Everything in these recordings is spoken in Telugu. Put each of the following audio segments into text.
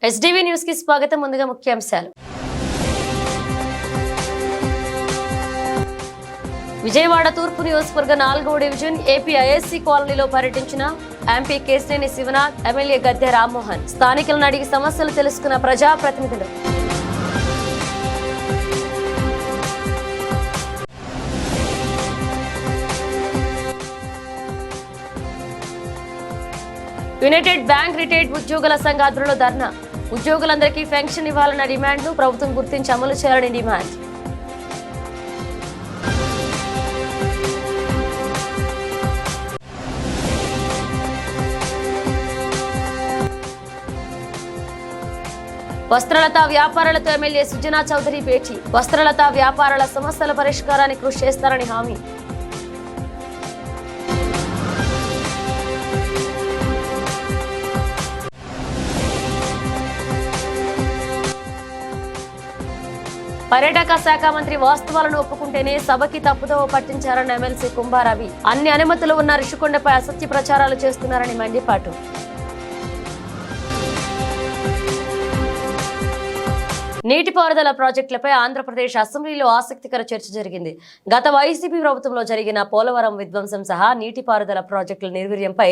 ఎస్డీవీ న్యూస్ కి స్వాగతం. ముందుగా ముఖ్యాంశాలు. విజయవాడ తూర్పు నియోజకవర్గ 4వ డివిజన్ ఏపీ ఐఎస్సీ కాలనీలో పర్యటించిన ఎంపీ కేశినేని శివనాథ్, ఎమ్మెల్యే గద్దె రామ్మోహన్. స్థానికులను అడిగి సమస్యలు తెలుసుకున్న ప్రజాప్రతినిధులు. యునైటెడ్ బ్యాంక్ రిటైర్డ్ ఉద్యోగుల సంఘ ఆధ్వర్యంలో ధర్నా. ఉద్యోగులందరికీ పెన్షన్ ఇవ్వాలన్న డిమాండ్ను ప్రభుత్వం గుర్తించి అమలు చేయాలని డిమాండ్. వస్త్రలత వ్యాపారులతో ఎమ్మెల్యే సుజనా చౌదరి భేటీ. వస్త్రలత వ్యాపారుల సమస్యల పరిష్కారానికి కృషి చేస్తారని హామీ. పర్యాటక శాఖ మంత్రి వాస్తవాలను ఒప్పుకుంటేనే సభకి తప్పుదోవ పట్టించారన్న ఎమ్మెల్సీ కుంభారవి. అన్ని అనుమతులు ఉన్న రిషికొండపై అసత్య ప్రచారాలు చేస్తున్నారని మండిపాటు. నీటిపారుదల ప్రాజెక్టులపై ఆంధ్రప్రదేశ్ అసెంబ్లీలో ఆసక్తికర చర్చ జరిగింది. గత వైసీపీ ప్రభుత్వంలో జరిగిన పోలవరం విధ్వంసం సహా నీటిపారుదల ప్రాజెక్టుల నిర్వీర్యంపై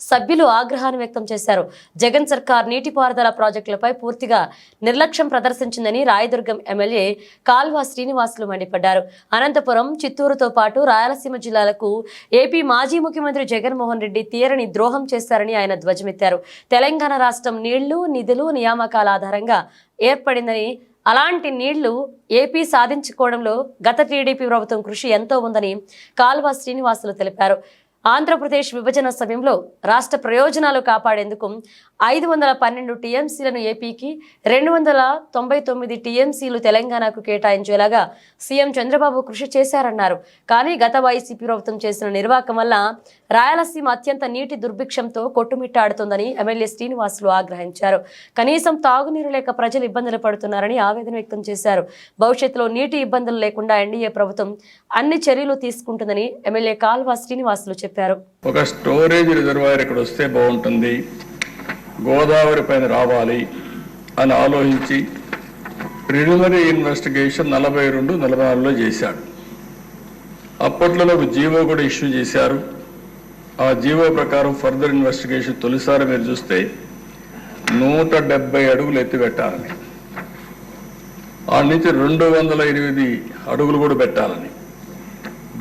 సభ్యులు ఆగ్రహాన్ని వ్యక్తం చేశారు. జగన్ సర్కార్ నీటిపారుదల ప్రాజెక్టులపై పూర్తిగా నిర్లక్ష్యం ప్రదర్శించిందని రాయదుర్గం ఎమ్మెల్యే కాల్వ శ్రీనివాసులు మండిపడ్డారు. అనంతపురం, చిత్తూరుతో పాటు రాయలసీమ జిల్లాలకు ఏపీ మాజీ ముఖ్యమంత్రి జగన్మోహన్ రెడ్డి తీరని ద్రోహం చేశారని ఆయన ధ్వజమెత్తారు. తెలంగాణ రాష్ట్రం నీళ్లు, నిధులు, నియామకాల ఆధారంగా ఏర్పడిందని, అలాంటి నీళ్లు ఏపీ సాధించుకోవడంలో గత టీడీపీ ప్రభుత్వం కృషి ఎంతో ఉందని కాల్వ శ్రీనివాసులు తెలిపారు. ఆంధ్రప్రదేశ్ విభజన సమయంలో రాష్ట్ర ప్రయోజనాలు కాపాడేందుకు 512 టీఎంసీలను ఏపీకి, 299 టీఎంసీలు తెలంగాణకు కేటాయించేలాగా సీఎం చంద్రబాబు కృషి చేశారన్నారు. కానీ గత వైసీపీ ప్రభుత్వం చేసిన నిర్వాకం వల్ల రాయలసీమ అత్యంత నీటి దుర్భిక్షంతో కొట్టుమిట్టాడుతోందని ఎమ్మెల్యే శ్రీనివాసులు ఆగ్రహించారు. కనీసం తాగునీరు లేక ప్రజలు ఇబ్బందులు పడుతున్నారని ఆవేదన వ్యక్తం చేశారు. భవిష్యత్తులో నీటి ఇబ్బందులు లేకుండా ఎన్డీఏ ప్రభుత్వం అన్ని చర్యలు తీసుకుంటుందని ఎమ్మెల్యే కాల్వ శ్రీనివాసులు చెప్పారు. ఒక స్టోరేజ్ రిజర్వాయర్ ఇక్కడ వస్తే బాగుంటుంది, గోదావరి పైన రావాలి అని ఆలోచించి ప్రిలిమినరీ ఇన్వెస్టిగేషన్ 42-44లో చేశాడు. అప్పట్లో ఒక జీవో కూడా ఇష్యూ చేశారు. ఆ జీవో ప్రకారం ఫర్దర్ ఇన్వెస్టిగేషన్ తొలిసారి మీరు చూస్తే 170 అడుగులు ఎత్తి పెట్టాలని, ఆ నుంచి 208 అడుగులు కూడా పెట్టాలని,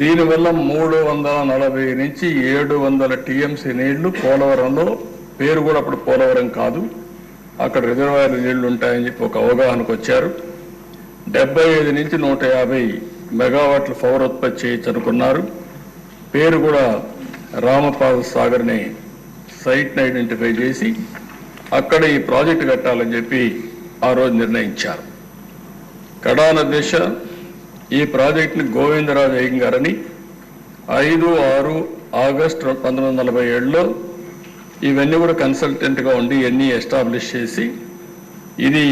దీనివల్ల 340 నుంచి 700 టీఎంసీ నీళ్లు పోలవరంలో, పేరు కూడా అప్పుడు పోలవరం కాదు, అక్కడ రిజర్వాయర్ నీళ్లు ఉంటాయని చెప్పి ఒక అవగాహనకు వచ్చారు. 75 నుంచి 150 మెగావాట్ల పవర్ ఉత్పత్తి చేయొచ్చు అనుకున్నారు. పేరు కూడా రామపాద సాగర్ని సైట్ని ఐడెంటిఫై చేసి అక్కడ ఈ ప్రాజెక్టు కట్టాలని చెప్పి ఆ రోజు నిర్ణయించారు. కడాన దిశ ఈ ప్రాజెక్టుని గోవిందరాజు అయ్యంగారని 5-6 ఆగస్టు 1947లో ఇవన్నీ కూడా కన్సల్టెంట్గా ఉండి ఇవన్నీ ఎస్టాబ్లిష్ చేసి ఇది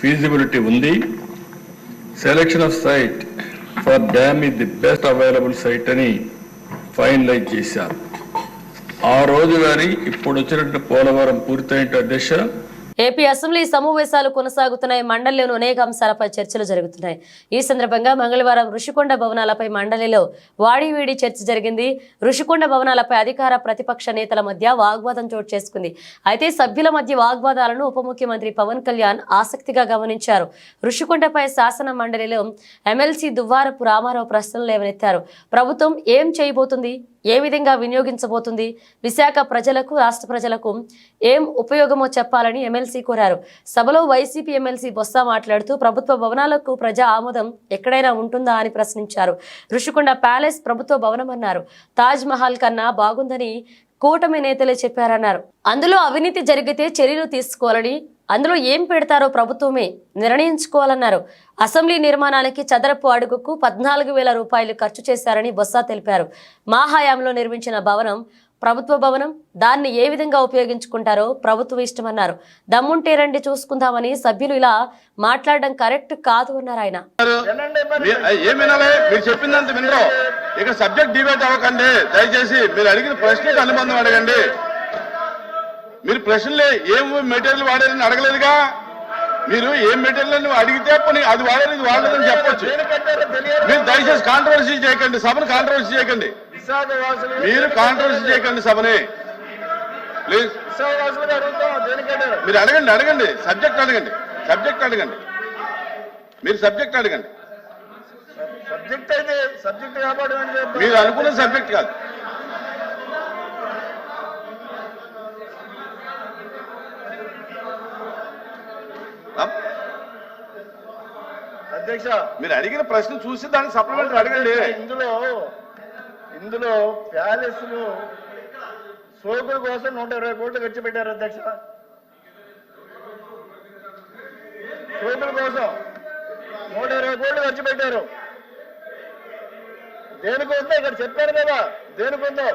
ఫీజిబిలిటీ ఉంది, selection of site for dam is the best available site అని ఫైనలైజ్ చేశారు. ఆ రోజు కానీ ఇప్పుడు వచ్చినట్టు పోలవరం పూర్తయిన దిశ. ఏపీ అసెంబ్లీ సమావేశాలు కొనసాగుతున్నాయి. మండలిలోని అనేక అంశాలపై చర్చలు జరుగుతున్నాయి. ఈ సందర్భంగా మంగళవారం రుషికొండ భవనాలపై మండలిలో వాడివేడి చర్చ జరిగింది. రుషికొండ భవనాలపై అధికార ప్రతిపక్ష నేతల మధ్య వాగ్వాదం చోటు చేసుకుంది. అయితే సభ్యుల మధ్య వాగ్వాదాలను ఉప ముఖ్యమంత్రి పవన్ కళ్యాణ్ ఆసక్తిగా గమనించారు. రుషికొండపై శాసన మండలిలో ఎమ్మెల్సీ దువ్వారపు రామారావు ప్రశ్నలు లేవనెత్తారు. ప్రభుత్వం ఏం చేయబోతుంది, ఏ విధంగా వినియోగించబోతుంది, విశాఖ ప్రజలకు, రాష్ట్ర ప్రజలకు ఏం ఉపయోగమో చెప్పాలని ఎమ్మెల్సీ కోరారు. సభలో వైసీపీ ఎమ్మెల్సీ బొత్స మాట్లాడుతూ ప్రభుత్వ భవనాలకు ప్రజా ఆమోదం ఎక్కడైనా ఉంటుందా అని ప్రశ్నించారు. రుషికొండ ప్యాలెస్ ప్రభుత్వ భవనమన్నారు. తాజ్ మహల్ కన్నా బాగుందని కూటమి నేతలే చెప్పారన్నారు. అందులో అవినీతి జరిగితే చర్యలు తీసుకోవాలని అందులో ఏం పెడతారో ప్రభుత్వమే నిర్ణయించుకోవాలన్నారు. అసెంబ్లీ నిర్మాణానికి చదరపు అడుగుకు 14,000 రూపాయలు ఖర్చు చేశారని బొత్స తెలిపారు. మా హయాంలో నిర్మించిన భవనం ప్రభుత్వ భవనం, దాన్ని ఏ విధంగా ఉపయోగించుకుంటారో ప్రభుత్వం ఇష్టమన్నారు. దమ్ముంటే రండి చూసుకుందామని సభ్యులు ఇలా మాట్లాడడం కరెక్ట్ కాదు అన్నారు ఆయన. మీరు చెప్పిందంత వినరు. ఇక సబ్జెక్ట్ డిబేట్ అవ్వకండి దయచేసి. మీరు అడిగిన ప్రశ్నకు అనుబంధం అడగండి. మీరు ప్రశ్నలే ఏం మెటీరియల్ వాడారని అడగలేదుగా. మీరు ఏం మెటీరియల్ అడిగితే పని అది వాడారు ఇది వాడలేదని చెప్పొచ్చు. మీరు దయచేసి కాంట్రవర్సీ చేయకండి, సభను కాంట్రవర్సీ చేయకండి. మీరు కాంట్రవర్సీ చేయకండి సభని ప్లీజ్. మీరు అడగండి, అడగండి, సబ్జెక్ట్ అడగండి, సబ్జెక్ట్ అడగండి, మీరు సబ్జెక్ట్ అడగండి. సబ్జెక్ట్ అయితే సబ్జెక్ట్ కాపాడు. మీరు అనుకున్న సబ్జెక్ట్ కాదు. అధ్యక్ష, మీరు అడిగిన ప్రశ్న చూసి దానికి సప్లిమెంటరీ అడగండి. ఇందులో ప్యాలెస్ సోకుల కోసం 120 కోట్లు ఖర్చు పెట్టారు అధ్యక్ష. సోకుల కోసం 120 కోట్లు ఖర్చు పెట్టారు. దేనికోసం ఇక్కడ చెప్పారు కదా, దేనికొందో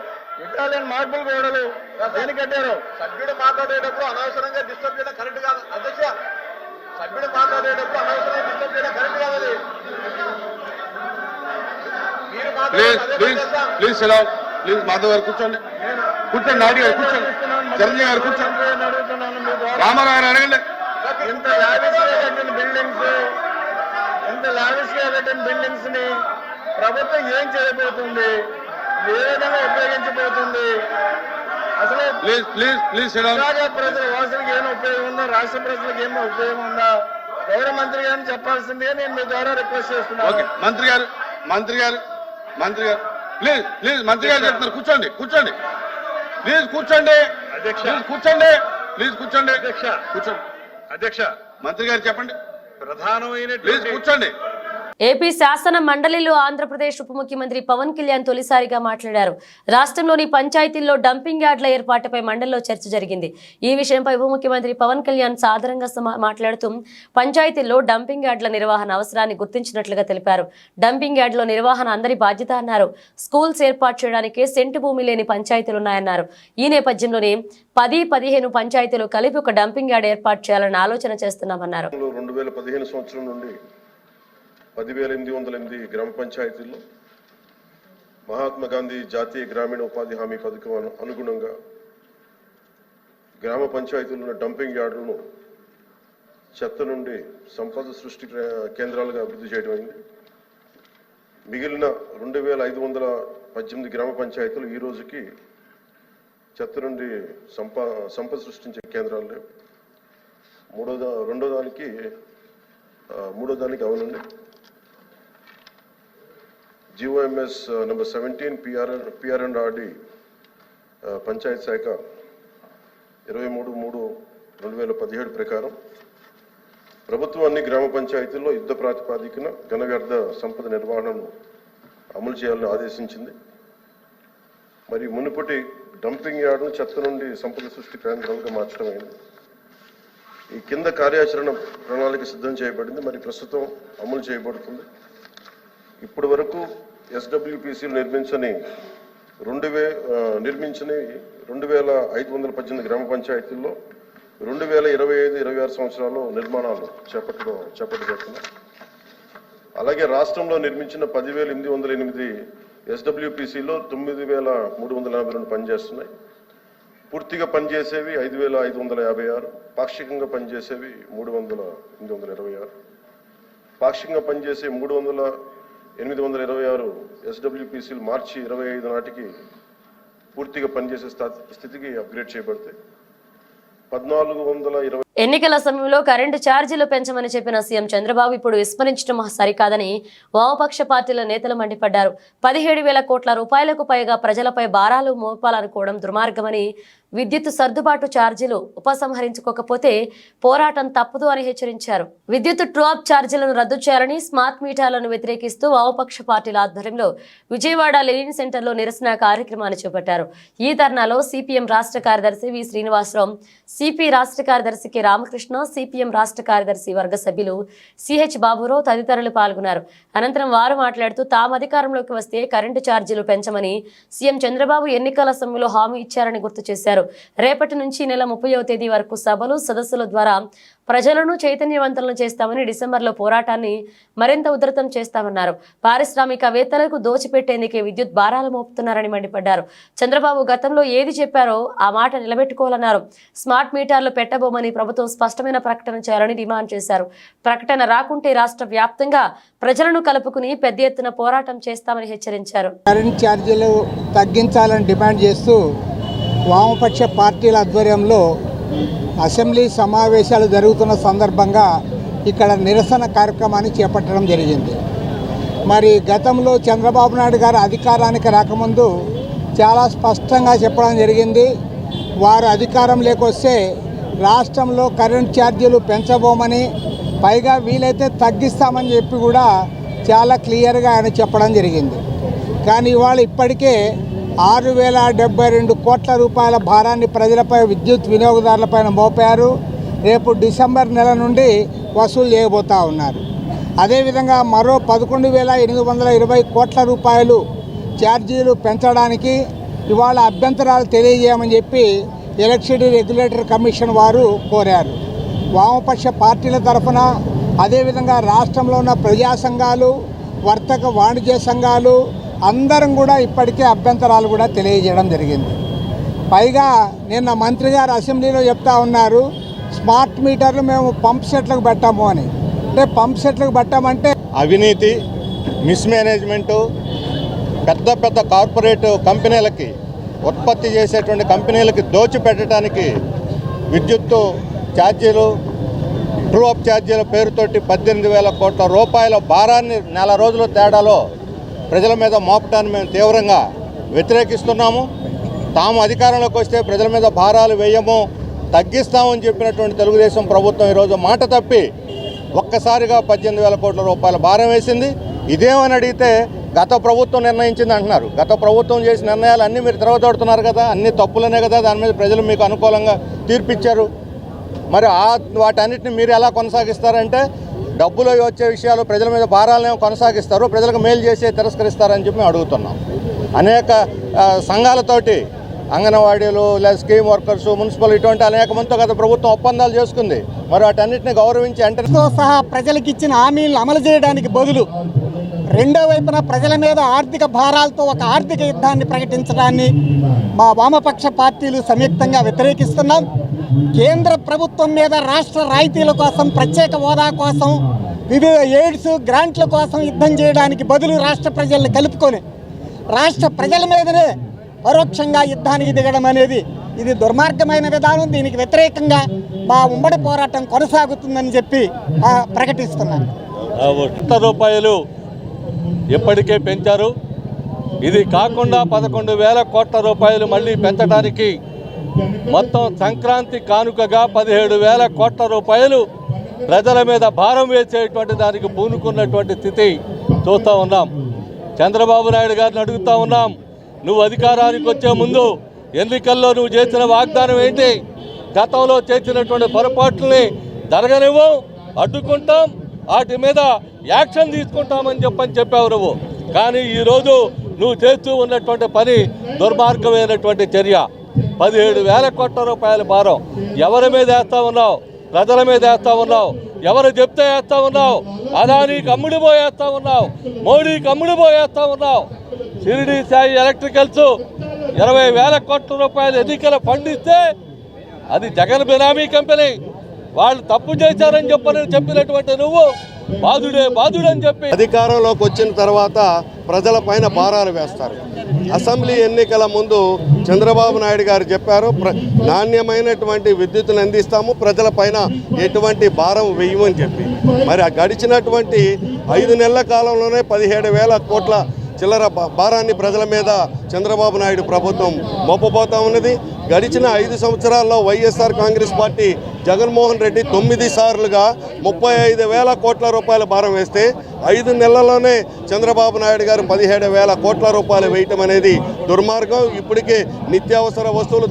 ఇటాలియన్ మార్బుల్ గోడలు దేనికి కట్టారు. సభ్యుడు మాట్లాడేటప్పుడు అనవసరంగా డిస్టర్బ్ చేయడం కరెక్ట్ కాదు అధ్యక్ష. సభ్యుడు మాట్లాడేటప్పుడు అనవసరంగా డిస్టర్బ్ చేయడం కరెక్ట్ కాదు. ప్లీజ్ ప్లీజ్ మాధవ్ గారు కూర్చోండి, కూర్చోండి. నాయుడు గారు కూర్చోండి, చిరంజీవి గారు కూర్చోండి, రామారావు గారు అడగండి. ఇంత లావిష్గా కట్టిన బిల్డింగ్స్ ని ప్రభుత్వం ఏం చేయబోతుంది, ఏ విధంగా ఉపయోగించబోతుంది, అసలు ప్రజల వాసులకు ఏమైనా ఉపయోగం ఉందా, రాష్ట్ర ప్రజలకు ఏమైనా ఉపయోగం ఉందా, గౌరవ మంత్రి గారిని చెప్పాల్సిందే నేను మీ ద్వారా రిక్వెస్ట్ చేస్తున్నాను. మంత్రి గారు ప్లీజ్ మంత్రి గారు చెప్తున్నారు. కూర్చోండి ప్లీజ్, కూర్చోండి అధ్యక్ష. మంత్రి గారు చెప్పండి. ప్రధానమైన ప్లీజ్ కూర్చోండి. ఏపీ శాసన మండలిలో ఆంధ్రప్రదేశ్ ఉప ముఖ్యమంత్రి పవన్ కళ్యాణ్ తొలిసారిగా మాట్లాడారు. రాష్ట్రంలోని పంచాయతీల్లో డంపింగ్ యార్డ్ల ఏర్పాటుపై మండలిలో చర్చ జరిగింది. ఈ విషయంపై ఉప ముఖ్యమంత్రి పవన్ కళ్యాణ్ సాదరంగా మాట్లాడుతూ పంచాయతీల్లో డంపింగ్ యార్డ్ల నిర్వహణ అవసరాన్ని గుర్తించినట్లుగా తెలిపారు. డంపింగ్ యార్డ్ల నిర్వహణ అందరి బాధ్యత అన్నారు. స్కూల్స్ ఏర్పాటు చేయడానికి సెంటు భూమి లేని పంచాయతీలున్నాయన్నారు. ఈ నేపథ్యంలోనే 10-15 పంచాయతీలు కలిపి ఒక డంపింగ్ యార్డ్ ఏర్పాటు చేయాలని ఆలోచన చేస్తున్నామన్నారు. 2015 సంవత్సరం నుండి 10,808 గ్రామ పంచాయతీల్లో మహాత్మా గాంధీ జాతీయ గ్రామీణ ఉపాధి హామీ పథకం అనుగుణంగా గ్రామ పంచాయతీల్లో డంపింగ్ యార్డులను చెత్త నుండి సంపద సృష్టి కేంద్రాలుగా అభివృద్ధి చేయడం అయింది. మిగిలిన 2,518 గ్రామ పంచాయతీలు ఈ రోజుకి చెత్త నుండి సంపద సృష్టించే కేంద్రాలు లేవు. మూడో దానికి అవునండి. GOMS నెంబర్ 17 PR&RD పంచాయత్ శాఖ 23/3/2017 ప్రకారం ప్రభుత్వం అన్ని గ్రామ పంచాయతీల్లో యుద్ధ ప్రాతిపాదికన ఘన వ్యర్థ సంపద నిర్వహణను అమలు చేయాలని ఆదేశించింది. మరి మునుపటి డంపింగ్ యార్డును చెత్త నుండి సంపద సృష్టి కేంద్రాలుగా మార్చడం అయింది. ఈ కింద కార్యాచరణ ప్రణాళిక సిద్ధం చేయబడింది, మరి ప్రస్తుతం అమలు చేయబడుతుంది. ఇప్పటి వరకు SWPCలు నిర్మించని 2,518 గ్రామ పంచాయతీల్లో 2025-26 సంవత్సరాల్లో నిర్మాణాలు చేపట్టబడుతున్నాయి. అలాగే రాష్ట్రంలో నిర్మించిన 10,808 SWPCలో 9,342 పనిచేస్తున్నాయి. పూర్తిగా పనిచేసేవి 5,556, పాక్షికంగా పనిచేసేవి 3,826. పాక్షికంగా పనిచేసే 3,826 SWPCలు మార్చి 25 నాటికి పూర్తిగా పనిచేసే స్థితికి అప్గ్రేడ్ చేయబడతాయి. 1,420 ఎన్నికల సమయంలో కరెంటు ఛార్జీలు పెంచమని చెప్పిన సీఎం చంద్రబాబు ఇప్పుడు విస్మరించడం సరికాదని వామపక్ష పార్టీల నేతలు మండిపడ్డారు. 17,000 కోట్ల రూపాయలకు పైగా ప్రజలపై భారాలు మోపాలనుకోవడం దుర్మార్గమని, విద్యుత్ సర్దుబాటు ఛార్జీలు ఉపసంహరించుకోకపోతే పోరాటం తప్పదు అని హెచ్చరించారు. విద్యుత్ ట్రాప్ ఛార్జీలను రద్దు చేయాలని, స్మార్ట్ మీటర్లను వ్యతిరేకిస్తూ వామపక్ష పార్టీల ఆధ్వర్యంలో విజయవాడ లెనిన్ సెంటర్లో నిరసన కార్యక్రమాన్ని చేపట్టారు. ఈ ధర్నాలో CPM రాష్ట్ర కార్యదర్శి వి శ్రీనివాసరావు, CP రాష్ట్ర కార్యదర్శి కె రామకృష్ణ, సిపిఎం రాష్ట్ర కార్యదర్శి వర్గ సభ్యులు సిహెచ్ బాబురావు తదితరులు పాల్గొన్నారు. అనంతరం వారు మాట్లాడుతూ తాము అధికారంలోకి వస్తే కరెంటు ఛార్జీలు పెంచమని సీఎం చంద్రబాబు ఎన్నికల సమయంలో హామీ ఇచ్చారని గుర్తు చేశారు. రేపటి నుంచి నెల 30వ తేదీ వరకు సభలు, సదస్సుల ద్వారా ప్రజలను చైతన్యవంతులను చేస్తామని, డిసెంబర్లో పోరాటాన్ని మరింత ఉధృతం చేస్తామన్నారు. పారిశ్రామికవేత్తలకు దోచిపెట్టేందుకే విద్యుత్ భారాలు మోపుతున్నారని మండిపడ్డారు. చంద్రబాబు గతంలో ఏది చెప్పారో ఆ మాట నిలబెట్టుకోవాలన్నారు. స్మార్ట్ మీటర్లు పెట్టబోమని ప్రభుత్వం స్పష్టమైన ప్రకటన చేయాలని డిమాండ్ చేశారు. ప్రకటన రాకుంటే రాష్ట్ర వ్యాప్తంగా ప్రజలను కలుపుకుని పెద్ద ఎత్తున పోరాటం చేస్తామని హెచ్చరించారు. కరెంట్ ఛార్జీలు తగ్గించాలని డిమాండ్ చేస్తూ వామపక్ష పార్టీల ఆధ్వర్యంలో అసెంబ్లీ సమావేశాలు జరుగుతున్న సందర్భంగా ఇక్కడ నిరసన కార్యక్రమాన్ని చేపట్టడం జరిగింది. మరి గతంలో చంద్రబాబు నాయుడు గారు అధికారానికి రాకముందు చాలా స్పష్టంగా చెప్పడం జరిగింది. వారు అధికారంలోకి వస్తే రాష్ట్రంలో కరెంట్ ఛార్జీలు పెంచబోమని, పైగా వీలైతే తగ్గిస్తామని చెప్పి కూడా చాలా క్లియర్గా ఆయన చెప్పడం జరిగింది. కానీ ఇవాళ ఇప్పటికే 6,072 కోట్ల రూపాయల భారాన్ని ప్రజలపై, విద్యుత్ వినియోగదారులపైన మోపారు. రేపు డిసెంబర్ నెల నుండి వసూలు చేయబోతూ ఉన్నారు. అదేవిధంగా మరో 11,820 కోట్ల రూపాయలు ఛార్జీలు పెంచడానికి ఇవాళ అభ్యంతరాలు తెలియజేయమని చెప్పి ఎలక్ట్రిసిటీ రెగ్యులేటరీ కమిషన్ వారు కోరారు. వామపక్ష పార్టీల తరఫున, అదేవిధంగా రాష్ట్రంలో ఉన్న ప్రజా సంఘాలు, వర్తక వాణిజ్య సంఘాలు అందరం కూడా ఇప్పటికే అభ్యంతరాలు కూడా తెలియజేయడం జరిగింది. పైగా నిన్న మంత్రి గారు అసెంబ్లీలో చెప్తా ఉన్నారు, స్మార్ట్ మీటర్లు మేము పంప్ సెట్లకు పెట్టాము అని. అంటే పంప్ సెట్లకు పెట్టామంటే అవినీతి, మిస్మేనేజ్మెంటు, పెద్ద పెద్ద కార్పొరేట్ కంపెనీలకి, ఉత్పత్తి చేసేటువంటి కంపెనీలకి దోచిపెట్టడానికి విద్యుత్తు ఛార్జీలు, ట్రూ అప్ ఛార్జీల పేరుతోటి 18,000 కోట్ల రూపాయల భారాన్ని నెల రోజుల తేడాలో ప్రజల మీద మోపటాన్ని మేము తీవ్రంగా వ్యతిరేకిస్తున్నాము. తాము అధికారంలోకి వస్తే ప్రజల మీద భారాలు వేయము, తగ్గిస్తామని చెప్పినటువంటి తెలుగుదేశం ప్రభుత్వం ఈరోజు మాట తప్పి ఒక్కసారిగా 18,000 కోట్ల రూపాయల భారం వేసింది. ఇదేమని అడిగితే గత ప్రభుత్వం నిర్ణయించింది అంటున్నారు. గత ప్రభుత్వం చేసిన నిర్ణయాలు అన్నీ మీరు తిరగదోడుతున్నారు కదా, అన్ని తప్పులనే కదా, దాని మీద ప్రజలు మీకు అనుకూలంగా తీర్పిచ్చారు. మరి వాటన్నిటిని మీరు ఎలా కొనసాగిస్తారంటే డబ్బులు వచ్చే విషయాలు, ప్రజల మీద భారాలను కొనసాగిస్తారు, ప్రజలకు మేలు చేసే తిరస్కరిస్తారని చెప్పి మేము అడుగుతున్నాం. అనేక సంఘాలతోటి, అంగన్వాడీలు లేదా స్కీమ్ వర్కర్స్, మున్సిపల్, ఇటువంటి అనేక మందితో గత ప్రభుత్వం ఒప్పందాలు చేసుకుంది. మరి వాటన్నిటిని గౌరవించి అంటే సహా ప్రజలకు ఇచ్చిన హామీలను అమలు చేయడానికి బదులు రెండో వైపున ప్రజల మీద ఆర్థిక భారాలతో ఒక ఆర్థిక యుద్ధాన్ని ప్రకటించడాన్ని మా వామపక్ష పార్టీలు సంయుక్తంగా వ్యతిరేకిస్తున్నాం. కేంద్ర ప్రభుత్వం మీద రాష్ట్ర రాయితీల కోసం, ప్రత్యేక హోదా కోసం, వివిధ ఎయిడ్స్ గ్రాంట్ల కోసం యుద్ధం చేయడానికి బదులు రాష్ట్ర ప్రజల్ని కలుపుకొని రాష్ట్ర ప్రజల మీదనే పరోక్షంగా యుద్ధానికి దిగడం అనేది ఇది దుర్మార్గమైన విధానం. దీనికి వ్యతిరేకంగా మా ఉమ్మడి పోరాటం కొనసాగుతుందని చెప్పి ప్రకటిస్తున్నాను. రూపాయలు ఇప్పటికే పెంచారు. ఇది కాకుండా 11,000 కోట్ల రూపాయలు మళ్ళీ పెంచడానికి మొత్తం సంక్రాంతి కానుకగా 17,000 కోట్ల రూపాయలు ప్రజల మీద భారం వేసేటువంటి దానికి పూనుకున్నటువంటి స్థితి చూస్తూ ఉన్నాం. చంద్రబాబు నాయుడు గారిని అడుగుతూ ఉన్నాం, నువ్వు అధికారానికి వచ్చే ముందు ఎన్నికల్లో నువ్వు చేసిన వాగ్దానం ఏంటి? గతంలో చేసినటువంటి పొరపాట్లని జరగనివ్వం, అడ్డుకుంటాం, వాటి మీద యాక్షన్ తీసుకుంటామని చెప్పావు నువ్వు. కానీ ఈరోజు నువ్వు చేస్తూ ఉన్నటువంటి పని దుర్మార్గమైనటువంటి చర్య. 17,000 కోట్ల రూపాయల భారం ఎవరి మీద వేస్తా ఉన్నావు? ప్రజల మీద వేస్తా ఉన్నావు. ఎవరు చెప్తే వేస్తా ఉన్నావు? అదానికి అమ్ముడిపోయేస్తా ఉన్నావు, మోడీకి అమ్ముడిపోయేస్తా ఉన్నావు. షిరిడి సాయి ఎలక్ట్రికల్స్ 20,000 కోట్ల రూపాయలు ఎన్నికల ఫండ్ ఇస్తే అది జగన్ బినామీ కంపెనీ, వాళ్ళు తప్పు చేశారని చెప్పినటువంటి నువ్వు బాధుడని చెప్పి అధికారంలోకి వచ్చిన తర్వాత ప్రజల పైన భారాలు వేస్తారు. అసెంబ్లీ ఎన్నికల ముందు చంద్రబాబు నాయుడు గారు చెప్పారు, నాణ్యమైనటువంటి విద్యుత్తును అందిస్తాము, ప్రజల పైన ఎటువంటి భారం వేయమని చెప్పి. మరి ఆ గడిచినటువంటి 5 నెలల కాలంలోనే 17,000 కోట్ల చిల్లర భారాన్ని ప్రజల మీద చంద్రబాబు నాయుడు ప్రభుత్వం మోపబోతా ఉన్నది. గడిచిన 5 సంవత్సరాల్లో వైఎస్ఆర్ కాంగ్రెస్ పార్టీ జగన్మోహన్ రెడ్డి 9 సార్లుగా 35,000 కోట్ల రూపాయల భారం వేస్తే 5 నెలల్లోనే చంద్రబాబు నాయుడు గారు 17,000 కోట్ల రూపాయలు వేయటం అనేది దుర్మార్గం. ఇప్పటికే నిత్యావసర వస్తువులు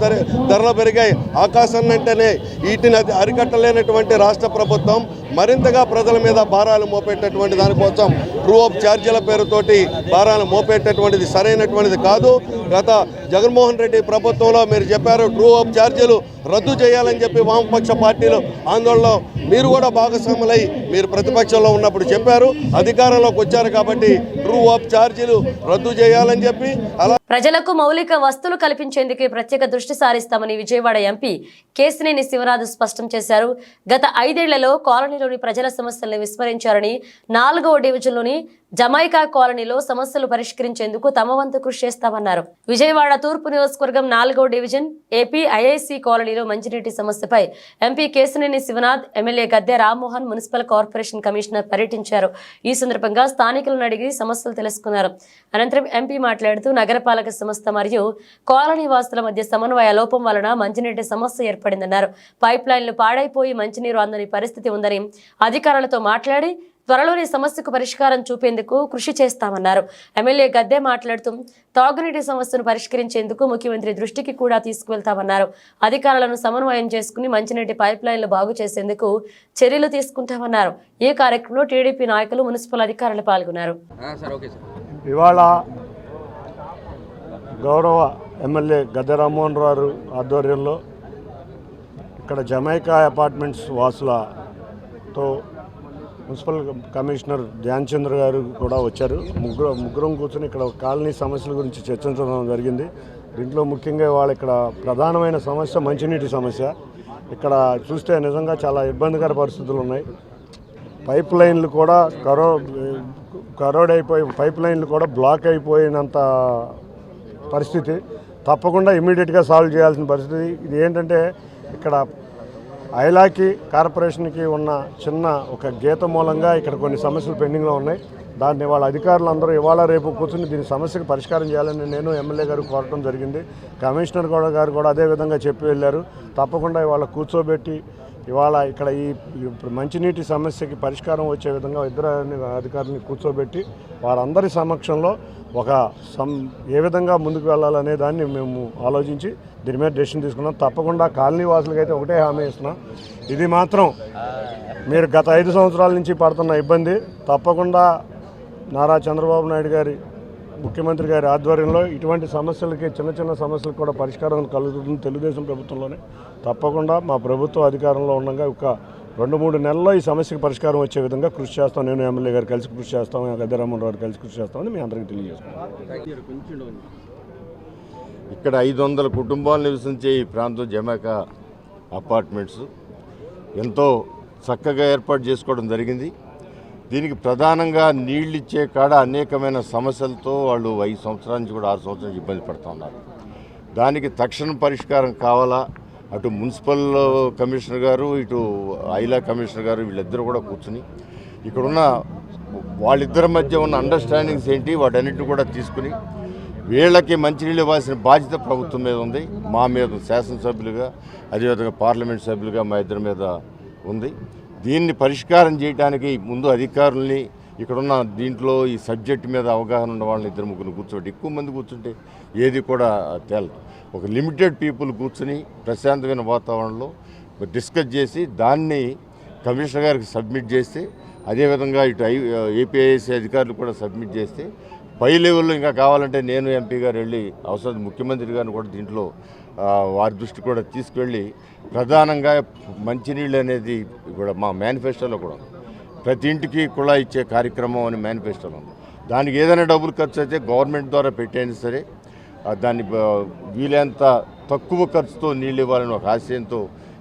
ధరలు పెరిగాయి. ఆకాశాన్ని అంటేనే వీటిని అరికట్టలేనటువంటి రాష్ట్ర ప్రభుత్వం మరింతగా ప్రజల మీద భారాలు మోపేటటువంటి దానికోసం ట్రూ అప్ ఛార్జీల పేరుతోటి భారాలు మోపేటటువంటిది సరైనటువంటిది కాదు. గత జగన్మోహన్ రెడ్డి ప్రభుత్వంలో మీరు చెప్పారు ట్రూ అప్ ఛార్జీలు రద్దు చేయాలని చెప్పి వామపక్ష పార్టీలు ఆందోళనలో మీరు కూడా భాగస్వాములై మీరు ప్రతిపక్షంలో ఉన్నప్పుడు చెప్పారు. అధికారంలోకి వచ్చారు కాబట్టి ట్రూ అప్ ఛార్జీలు రద్దు చేయాలని చెప్పి అలా ప్రజలకు మౌలిక వస్తువులు కల్పించేందుకే ప్రత్యేక దృష్టి సారిస్తామని విజయవాడ ఎంపీ కేశినేని శివరాజు స్పష్టం చేశారు. గత 5 ఏళ్లలో కాలనీలోని ప్రజల సమస్యలను విస్మరించారని 4వ డివిజన్లోని జమైకా కాలనీలో సమస్యలు పరిష్కరించేందుకు తమ వంతు కృషి చేస్తామన్నారు. విజయవాడ తూర్పు నియోజకవర్గం 4వ డివిజన్ ఏపీ ఐఐసి కాలనీలో మంచినీటి సమస్యపై MP Kesineni Sivanath, MLA Gadde Rammohan, municipal corporation commissioner పర్యటించారు. ఈ సందర్భంగా స్థానికులను అడిగి సమస్యలు తెలుసుకున్నారు. అనంతరం ఎంపీ మాట్లాడుతూ నగరపాలక సంస్థ మరియు కాలనీ వాసుల మధ్య సమన్వయ లోపం వలన మంచినీటి సమస్య ఏర్పడిందన్నారు. పైప్ లైన్లు పాడైపోయి మంచినీరు అందని పరిస్థితి ఉందని అధికారులతో మాట్లాడి త్వరలోని సమస్యకు పరిష్కారం చూపేందుకు కృషి చేస్తామన్నారు. ఎమ్మెల్యే గద్దె మాట్లాడుతూ తాగునీటి సమస్యను పరిష్కరించేందుకు ముఖ్యమంత్రి దృష్టికి కూడా తీసుకువెళ్తామన్నారు. అధికారులను సమన్వయం చేసుకుని మంచినీటి పైప్ లైన్లు బాగు చేసేందుకు చర్యలు తీసుకుంటామన్నారు. ఈ కార్యక్రమంలో టీడీపీ నాయకులు, మున్సిపల్ అధికారులు పాల్గొన్నారు. ఇవాళ గౌరవ ఎమ్మెల్యే గద్దె రామ్మోహన్ రావు ఆధ్వర్యంలో ఇక్కడ జమైకా అపార్ట్మెంట్స్ వాసులతో మున్సిపల్ కమిషనర్ ధ్యాన్ చంద్ర గారు కూడా వచ్చారు. ముగ్గురం కూర్చొని ఇక్కడ కాలనీ సమస్యల గురించి చర్చించడం జరిగింది. దీంట్లో ముఖ్యంగా వాళ్ళ ఇక్కడ ప్రధానమైన సమస్య మంచినీటి సమస్య. ఇక్కడ చూస్తే నిజంగా చాలా ఇబ్బందికర పరిస్థితులు ఉన్నాయి. పైప్ లైన్లు కూడా కరోడ్ అయిపోయి పైప్ లైన్లు కూడా బ్లాక్ అయిపోయినంత పరిస్థితి. తప్పకుండా ఇమ్మీడియట్గా సాల్వ్ చేయాల్సిన పరిస్థితి. ఇది ఏంటంటే ఇక్కడ ఐలాకి కార్పొరేషన్కి ఉన్న చిన్న ఒక గీత మూలంగా ఇక్కడ కొన్ని సమస్యలు పెండింగ్లో ఉన్నాయి. దాన్ని వాళ్ళ అధికారులందరూ ఇవాళ రేపు కూర్చుని దీని సమస్యకు పరిష్కారం చేయాలని నేను ఎమ్మెల్యే గారు కోరటం జరిగింది. కమిషనర్ గారు కూడా అదే విధంగా చెప్పి వెళ్ళారు. తప్పకుండా ఇవాళ కూర్చోబెట్టి ఇవాళ ఇక్కడ ఈ మంచినీటి సమస్యకి పరిష్కారం వచ్చే విధంగా ఇద్దరు అధికారులను కూర్చోబెట్టి వారందరి సమక్షంలో ఏ విధంగా ముందుకు వెళ్ళాలనే దాన్ని మేము ఆలోచించి దీని మీద డెసిషన్ తీసుకున్నాం. తప్పకుండా కాలనీ వాసులకి అయితే ఒకటే హామీ ఇస్తున్నాం, ఇది మాత్రం మీరు గత 5 సంవత్సరాల నుంచి పడుతున్న ఇబ్బంది తప్పకుండా నారా చంద్రబాబు నాయుడు గారి ముఖ్యమంత్రి గారి ఆధ్వర్యంలో ఇటువంటి సమస్యలకి చిన్న సమస్యలకు కూడా పరిష్కారం కలుగుతుంది. తెలుగుదేశం ప్రభుత్వంలోనే తప్పకుండా మా ప్రభుత్వం అధికారంలో ఉండగా ఒక 2-3 నెలల్లో ఈ సమస్యకు పరిష్కారం వచ్చే విధంగా కృషి చేస్తాం. నేను ఎమ్మెల్యే గారు కలిసి కృషి చేస్తాం, గద్దె రామ్మోహన్ గారు కలిసి కృషి చేస్తామని మీ అందరికీ తెలియజేస్తాం. ఇక్కడ 500 కుటుంబాలు నివసించే ఈ ప్రాంతం జమైకా అపార్ట్మెంట్స్ ఎంతో చక్కగా ఏర్పాటు చేసుకోవడం జరిగింది. దీనికి ప్రధానంగా నీళ్ళు ఇచ్చే కాడ అనేకమైన సమస్యలతో వాళ్ళు 5 సంవత్సరాల నుంచి కూడా 6 సంవత్సరాల నుంచి ఇబ్బంది పడుతూ ఉన్నారు. దానికి తక్షణ పరిష్కారం కావాలా, అటు మున్సిపల్ కమిషనర్ గారు ఇటు ఐలా కమిషనర్ గారు వీళ్ళిద్దరూ కూడా కూర్చుని ఇక్కడున్న వాళ్ళిద్దరి మధ్య ఉన్న అండర్స్టాండింగ్స్ ఏంటి వాటన్నిటిని కూడా తీసుకుని వీళ్ళకి మంచినీళ్ళు ఇవ్వాల్సిన బాధ్యత ప్రభుత్వం మీద ఉంది, మా మీద శాసనసభ్యులుగా అదేవిధంగా పార్లమెంట్ సభ్యులుగా మా ఇద్దరి మీద ఉంది. దీన్ని పరిష్కారం చేయడానికి ముందు అధికారుల్ని ఇక్కడున్న దీంట్లో ఈ సబ్జెక్టు మీద అవగాహన ఉన్న వాళ్ళని 2-3 కూర్చోబెట్టి ఎక్కువ మంది కూర్చుంటే ఏది కూడా తేలదు. ఒక లిమిటెడ్ పీపుల్ కూర్చుని ప్రశాంతమైన వాతావరణంలో డిస్కస్ చేసి దాన్ని కమిషనర్ గారికి సబ్మిట్ చేస్తే అదేవిధంగా ఇటు ఏపీఐసి అధికారులు కూడా సబ్మిట్ చేస్తే పై లెవెల్లో ఇంకా కావాలంటే నేను ఎంపీ గారు వెళ్ళి అవసరం ముఖ్యమంత్రి గారిని కూడా దీంట్లో వారి దృష్టి కూడా తీసుకువెళ్ళి ప్రధానంగా మంచినీళ్ళు అనేది కూడా మా మేనిఫెస్టోలో కూడా ప్రతి ఇంటికి కూడా ఇచ్చే కార్యక్రమం అని మేనిఫెస్టోలో ఉంది. దానికి ఏదైనా డబ్బులు ఖర్చు అయితే గవర్నమెంట్ ద్వారా పెట్టైనా సరే దాన్ని వీలైనంత తక్కువ ఖర్చుతో నీళ్ళు ఇవ్వాలని ఒక ఆశయంతో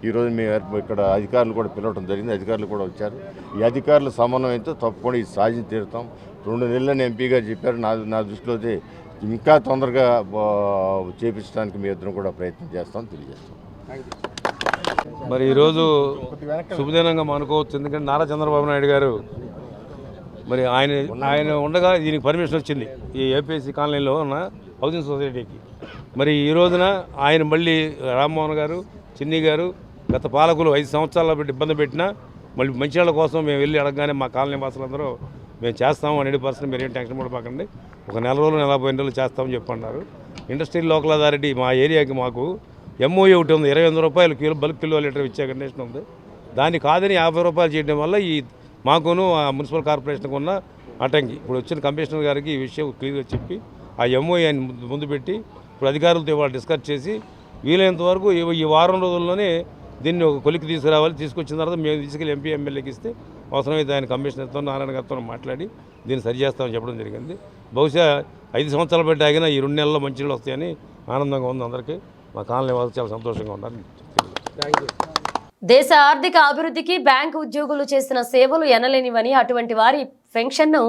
ఈరోజు మేము ఇక్కడ అధికారులు కూడా పిలవడం జరిగింది. అధికారులు కూడా వచ్చారు. ఈ అధికారుల సమన్వయంతో తప్పకుండా ఇది సాధించి తీరుతాం. 2 నెలలని ఎంపీ గారు చెప్పారు. నా దృష్టిలో అయితే ఇంకా తొందరగా చేపించడానికి మీ ఇద్దరం కూడా ప్రయత్నం చేస్తాం తెలియజేస్తాం. మరి ఈరోజు శుభదినంగా అనుకోవచ్చు. ఎందుకంటే నారా చంద్రబాబు నాయుడు గారు మరి ఆయన ఉండగా దీనికి పర్మిషన్ వచ్చింది ఈ ఏపీఎస్సీ కాలనీలో ఉన్న హౌసింగ్ సొసైటీకి. మరి ఈ రోజున ఆయన మళ్ళీ రామ్మోహన్ గారు, చిన్ని గారు గత పాలకులు 5 సంవత్సరాల ఇబ్బంది పెట్టినా మళ్ళీ మంచినీళ్ళ కోసం మేము వెళ్ళి అడగగానే మా కాలనీ వాసులందరూ మేము చేస్తాము 100%, మీరు ఏం టెన్షన్ పడకండి, ఒక నెల రోజులు 40 రోజులు చేస్తామని చెప్పన్నారు. ఇండస్ట్రియల్ లోకల్ అథారిటీ మా ఏరియాకి మాకు ఎంఓఏ ఒకటి ఉంది, 25 రూపాయలు కిలో బల్క్ కిలో లీటర్ ఇచ్చే కండిషన్ ఉంది. దాన్ని కాదని 50 రూపాయలు చేయడం వల్ల ఈ మాకును ఆ మున్సిపల్ కార్పొరేషన్కి ఉన్న అటంకి ఇప్పుడు వచ్చిన కమిషనర్ గారికి ఈ విషయం క్లియర్గా చెప్పి ఆ ఎంఓఏ ముందు పెట్టి ఇప్పుడు అధికారులతో ఇవాళ డిస్కస్ చేసి వీలైనంత వరకు ఈ వారం రోజుల్లోనే దీన్ని ఒక కొలికి తీసుకురావాలి. తీసుకొచ్చిన తర్వాత మేము తీసుకెళ్ళి ఎంపీ ఎమ్మెల్యేకి ఇస్తే అవసరమైతే ఆయన కమిషనర్తో నారాయణ గారితో మాట్లాడి దీన్ని సరి చేస్తామని చెప్పడం జరిగింది. బహుశా 5 సంవత్సరాలు పెట్టి ఆగినా ఈ 2 నెలల్లో మంచి నీళ్ళు వస్తాయని ఆనందంగా ఉంది అందరికీ. మా కాలనీ వాళ్ళు చాలా సంతోషంగా ఉన్నారు. దేశ ఆర్థిక అభివృద్ధికి బ్యాంకు ఉద్యోగులు చేసిన సేవలు ఎనలేనివని, అటువంటి వారి పెన్షన్ను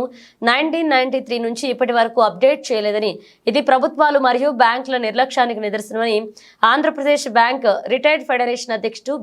1993 నుంచి ఇప్పటి వరకు అప్డేట్ చేయలేదని, ఇది ప్రభుత్వాలు మరియు బ్యాంకుల నిర్లక్ష్యానికి నిదర్శనమని ఆంధ్రప్రదేశ్ బ్యాంక్ రిటైర్డ్ ఫెడరేషన్ అధ్యక్షుడు